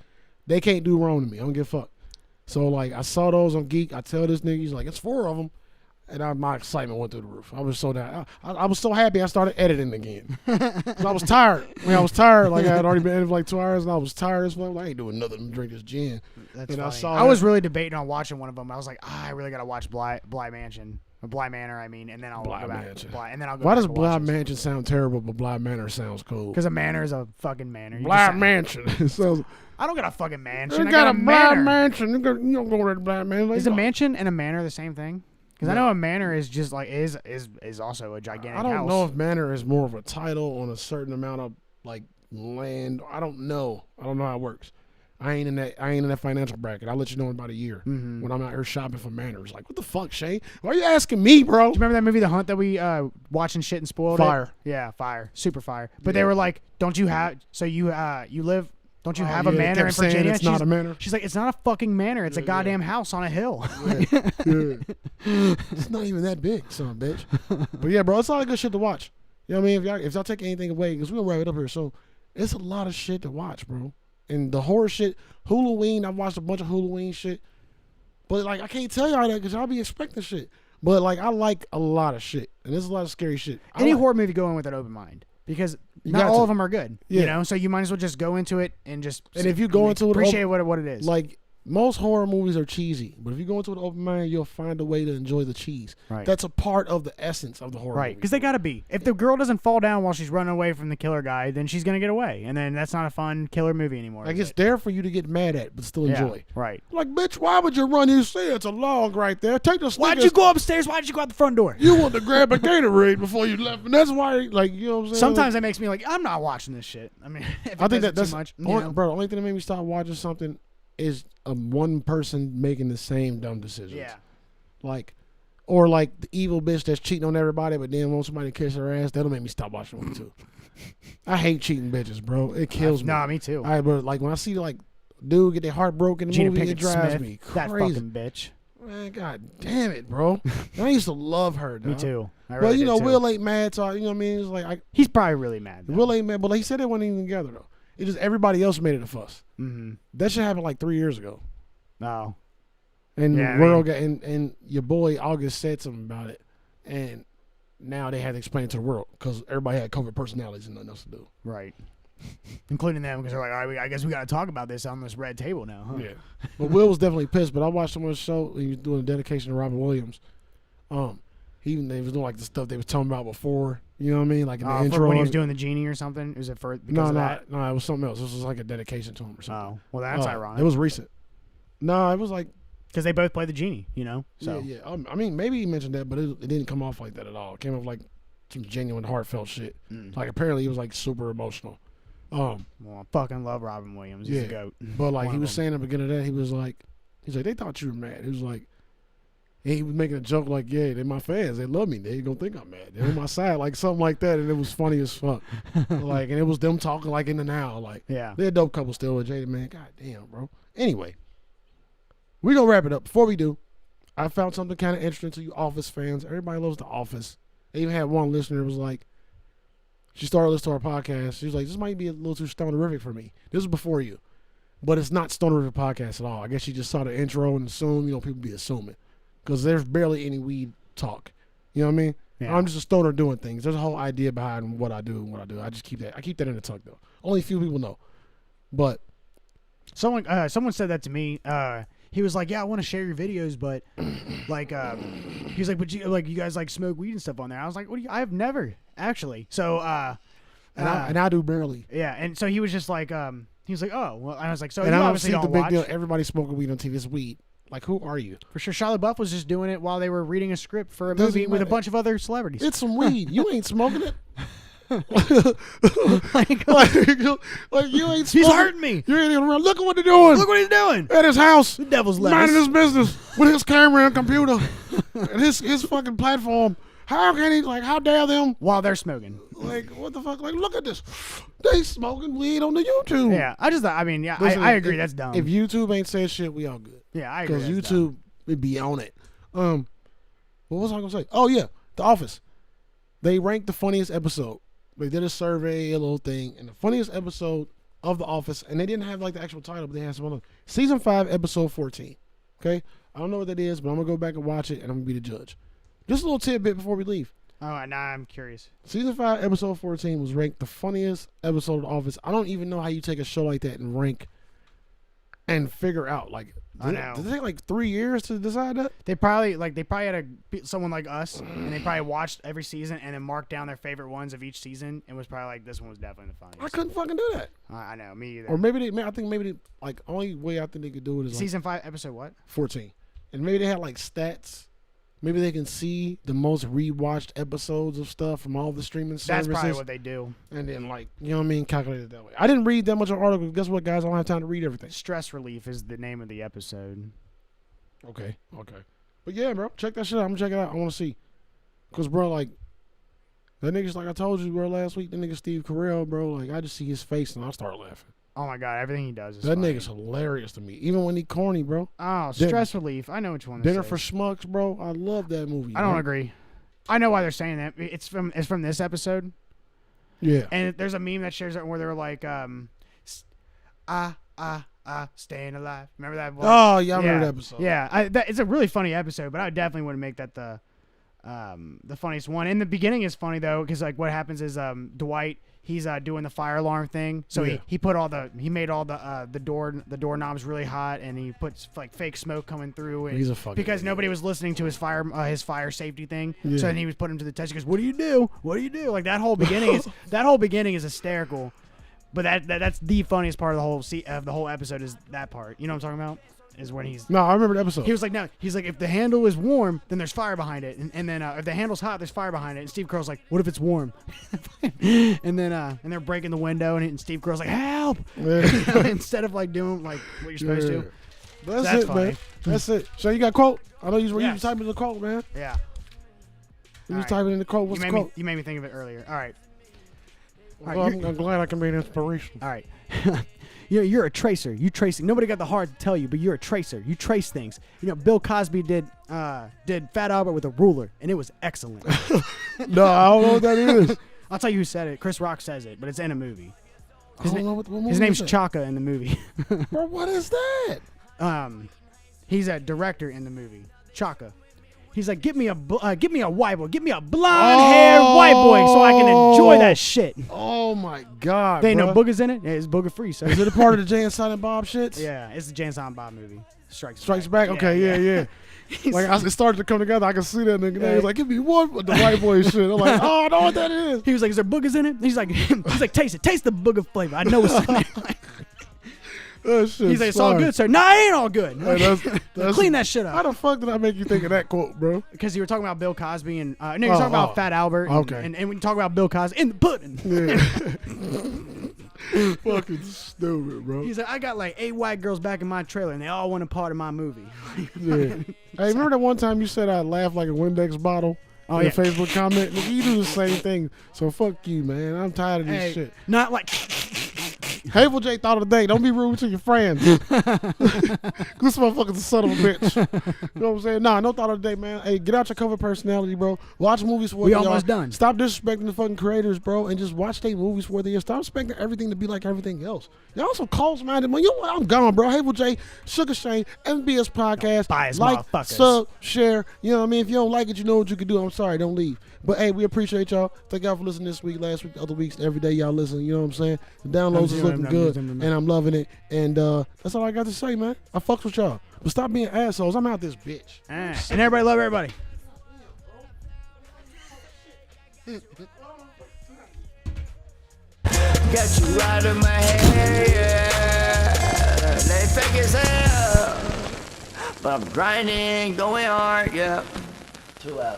They can't do wrong to me. I don't give a fuck. So like I saw those on Geek. I tell this nigga, he's like, "It's 4 of them." And my excitement went through the roof. I was so down. I was so happy I started editing again. 'Cause I was tired. I was tired. Like I had already been editing for like 2 hours, and I was tired as fuck. Like, I ain't doing nothing to drink this gin. That's and I funny. saw I was that- really debating on watching one of them. I was like, I really gotta watch Bly Mansion, or Bly Manor. I mean, and then I'll Bly go back. Mansion. And then I'll go. Why back does and Bly watch this. Mansion sound terrible, but Bly Manor sounds cool? Because a manor is a fucking manor. You Bly just- Mansion. So I don't got a fucking mansion. you I got a Bly manor. Mansion. You don't go to the Bly Mansion. Like, Is a mansion and a manor the same thing? Because I No. know a manor is just like is also a gigantic I don't house. know if manor is more of a title on a certain amount of like land. I don't know. I don't know how it works. I ain't in that financial bracket. I'll let you know in about a year when I'm out here shopping for manors. Like, what the fuck, Shane? Why are you asking me, bro? Do you remember that movie, The Hunt, that we watched and shit and spoiled Fire. it? Yeah, fire. Super fire. But they were like, don't you have... So you live... Don't you have yeah, a they manor kept in saying Virginia? it's not a manor. She's like, it's not a fucking manor. It's a Yeah, goddamn house on a hill. Yeah. It's not even that big, son of a bitch. But yeah, bro, it's a lot of good shit to watch. You know what I mean? If y'all take anything away, because we're going to wrap it up here. So it's a lot of shit to watch, bro. And the horror shit, Halloween, I've watched a bunch of Halloween shit. But, like, I can't tell y'all that because y'all be expecting shit. But, like, I like a lot of shit. And there's a lot of scary shit. Any horror movie, go in with an open mind. Because not all of them are good. Yeah. You know? So you might as well just go into it and just if you go into it, appreciate what it is. Like, most horror movies are cheesy. But if you go into an open mind, you'll find a way to enjoy the cheese. Right. That's a part of the essence of the horror movie. Right, because they got to be. If the girl doesn't fall down while she's running away from the killer guy, then she's going to get away. And then that's not a fun killer movie anymore. Like, it's there for you to get mad at, but still enjoy. Right. Like, bitch, why would you run? You see it's a log right there. Take the Why'd you go upstairs? Why'd you go out the front door? You want to grab a Gatorade before you left. And that's why, like, you know what I'm saying? Sometimes that makes me like, I'm not watching this shit. I mean, if I think that's too much. bro, the only thing that made me stop watching something is one person making the same dumb decisions. Yeah. Like, or like the evil bitch that's cheating on everybody, but then wants somebody to kiss her ass. That'll make me stop watching one too. I hate cheating bitches, bro. It kills me. Nah, me too. But like when I see like dude get their heart broken in the Gina movie, Pickett it drives Smith, me that crazy. fucking bitch. Man, god damn it, bro. I used to love her. Dog. Me too. I But really you know, did too. Will ain't mad, so you know what I mean. It's like He's probably really mad. Though. Will ain't mad, but like, he said they weren't even together though. It just everybody else made it a fuss. Mm-hmm. That shit happened like 3 years ago. Oh. And Yeah, the world got and your boy August said something about it, and now they had to explain it to the world because everybody had COVID personalities and nothing else to do. Right. Including them because they're like, all right, I guess we got to talk about this on this red table now, huh? Yeah. But Will was definitely pissed. But I watched someone's show. He was doing a dedication to Robin Williams. They was doing like the stuff they was talking about before. You know what I mean? Like in the intro. When he was doing the genie or something? Was it for because of that? No, it was something else. This was like a dedication to him or something. Oh, well, that's ironic. It was recent. No, it was like because they both play the genie, you know. So yeah. I mean, maybe he mentioned that, but it didn't come off like that at all. It came off like some genuine, heartfelt shit. Like apparently he was like super emotional. Well, I fucking love Robin Williams. He's a goat. But like he was saying at the beginning of that, he's like, they thought you were mad. He was like, he was making a joke like, yeah, they're my fans. They love me. They gonna think I'm mad. They're on my side, like something like that. And it was funny as fuck. Like, and it was them talking like in the now. Like, yeah, they're a dope couple still with Jada, man. God damn, bro. Anyway, we gonna wrap it up. Before we do, I found something kind of interesting to you Office fans. Everybody loves The Office. They even had one listener who was like, she started listening to our podcast. She was like, this might be a little too stonerific for me. This was before you. But it's not stonerific podcast at all. I guess she just saw the intro and assumed, people be assuming. Because there's barely any weed talk. You know what I mean? Yeah. I'm just a stoner doing things. There's a whole idea behind what I do and what I do. I just keep that in the tuck though. Only a few people know. But someone said that to me. He was like, "Yeah, I want to share your videos, but like, he's like, but you guys like smoke weed and stuff on there." I was like, "What do you? I have never actually." So, and I do barely. Yeah, and so he was just like, he was like, "Oh, well," and I was like, "So and you I obviously don't see don't the big watch." deal. Everybody smoking weed on TV. It's weed. Like, who are you? For sure, Charlotte Buff was just doing it while they were reading a script for a movie with a bunch of other celebrities. It's some weed. You ain't smoking it. like you ain't smoking. He's hurting me. You ain't even around. Look at what they're doing. Look what he's doing at his house. The devil's lettuce. Minding his business with his camera and computer and his fucking platform. How can he, how dare them? While they're smoking. Like, what the fuck? Like, look at this. They smoking weed on the YouTube. Yeah, I agree. That's dumb. If YouTube ain't saying shit, we all good. Yeah, I agree. Because YouTube, we be on it. What was I going to say? Oh, yeah. The Office. They ranked the funniest episode. They did a survey, a little thing, and the funniest episode of The Office, and they didn't have the actual title, but they had some other. Season 5, episode 14. Okay? I don't know what that is, but I'm going to go back and watch it, and I'm going to be the judge. Just a little tidbit before we leave. Oh, now I'm curious. Season 5, episode 14 was ranked the funniest episode of The Office. I don't even know how you take a show like that and rank and figure out. Did it take 3 years to decide that? They probably had someone like us, and they probably watched every season and then marked down their favorite ones of each season, and was probably like, this one was definitely the funniest. I couldn't fucking do that. I know, me either. Or maybe only way I think they could do it is season 5, episode what? 14. And maybe they had stats. Maybe they can see the most rewatched episodes of stuff from all the streaming services. That's probably what they do. And then, you know what I mean, calculate it that way. I didn't read that much of an article. Guess what, guys? I don't have time to read everything. Stress relief is the name of the episode. Okay. But yeah, bro, check that shit out. I'm going to check it out. I want to see. Because, bro, that nigga's, I told you, bro, last week, the nigga Steve Carell, bro, I just see his face and I start laughing. Oh my god, everything he does is That funny. nigga's hilarious to me. Even when he corny, bro. Oh, Stress Relief. I know which one. Dinner this for is. Schmucks, bro. I love that movie. I don't bro. agree. I know why they're saying that. It's from this episode. Yeah. And there's a meme that shares it where they're like, staying alive. Remember that? Oh, yeah, I remember that episode. Yeah, it's a really funny episode, but I definitely wouldn't make that the funniest one. In the beginning is funny though, because like what happens is Dwight, he's doing the fire alarm thing, so Yeah. he made all the doorknobs really hot, and he puts like fake smoke coming through, and He's a fucking because idiot. nobody was listening to his fire safety thing. Yeah. So then he was putting him to the test. He goes, "What do you do? What do you do?" Like that whole beginning is hysterical. But that's the funniest part of the whole episode is that part. You know what I'm talking about? Is when No, I remember the episode. he was like, no, he's like, if the handle is warm, then there's fire behind it, and then if the handle's hot, there's fire behind it. And Steve Carell's like, what if it's warm? and they're breaking the window, and Steve Carell's like, help! Yeah. Instead of like doing like what you're supposed to. That's That's it, funny. man. That's it. So you got a quote? I know you Yes. typing in the quote, man. Yeah. You All was right. typing in the quote. What's the quote? You made me think of it earlier. All right. Well, I'm glad I can be an inspiration. All right. You're a tracer. You tracing. Nobody got the heart to tell you, but you're a tracer. You trace things. You know, Bill Cosby did Fat Albert with a ruler, and it was excellent. No, I don't know what that is. I'll tell you who said it. Chris Rock says it, but it's in a movie. I don't know what movie His name's is that? Chaka in the movie. Bro, what is that? He's a director in the movie. Chaka. He's like, give me a white boy, give me a blonde-haired white boy, so I can enjoy that shit. Oh my God! They ain't no bruh. boogers in it. Yeah, it's booger free. So Is it a part of the Jay and Silent Bob shits? yeah, it's the James Silent Bob movie. Strikes Back. Okay, yeah. Like it started to come together. I can see that nigga. He was like, "Give me one with the white boy shit." I'm like, "Oh, I know what that is." He was like, "Is there boogers in it?" He's like, "Taste it. Taste the booger flavor. I know what's in there." That shit's He's like, "It's all fire. good, sir." No, it ain't all good. Hey, that's Clean that shit How up. the fuck did I make you think of that quote, bro? Because you were talking about Bill Cosby and no, you're talking about Fat Albert. And, Okay. and we can talk about Bill Cosby in the pudding. Yeah. Fucking stupid, bro. He's like, I got like 8 white girls back in my trailer, and they all want a part of my movie. Yeah. Hey, remember that one time you said I laughed like a Windex bottle? Oh, in yeah. a Facebook comment? Nigga, you do the same thing. So fuck you, man. I'm tired of this Hey, shit. not like Hateful J thought of the day. Don't be rude to your friends. This motherfucker's a son of a bitch. You know what I'm saying? Nah, no thought of the day, man. Hey, get out your cover personality, bro. Watch movies for what We they almost are. done. Stop disrespecting the fucking creators, bro, and just watch their movies for what they are. Stop expecting everything to be like everything else. Y'all some close-minded, man. I'm gone, bro. Hateful J, Sugar Shane, MBS Podcast. Biased Like, motherfuckers. sub, share. You know what I mean? If you don't like it, you know what you can do. I'm sorry. Don't leave. But hey, we appreciate y'all. Thank y'all for listening this week, last week, other weeks, every day y'all listen. You know what I'm saying? The downloads is looking good, and I'm loving it. And that's all I got to say, man. I fucks with y'all. But stop being assholes. I'm out this bitch. and everybody love everybody. Got you out of my head, yeah. They fake as hell, but I'm grinding, going hard, yeah. 2 hours.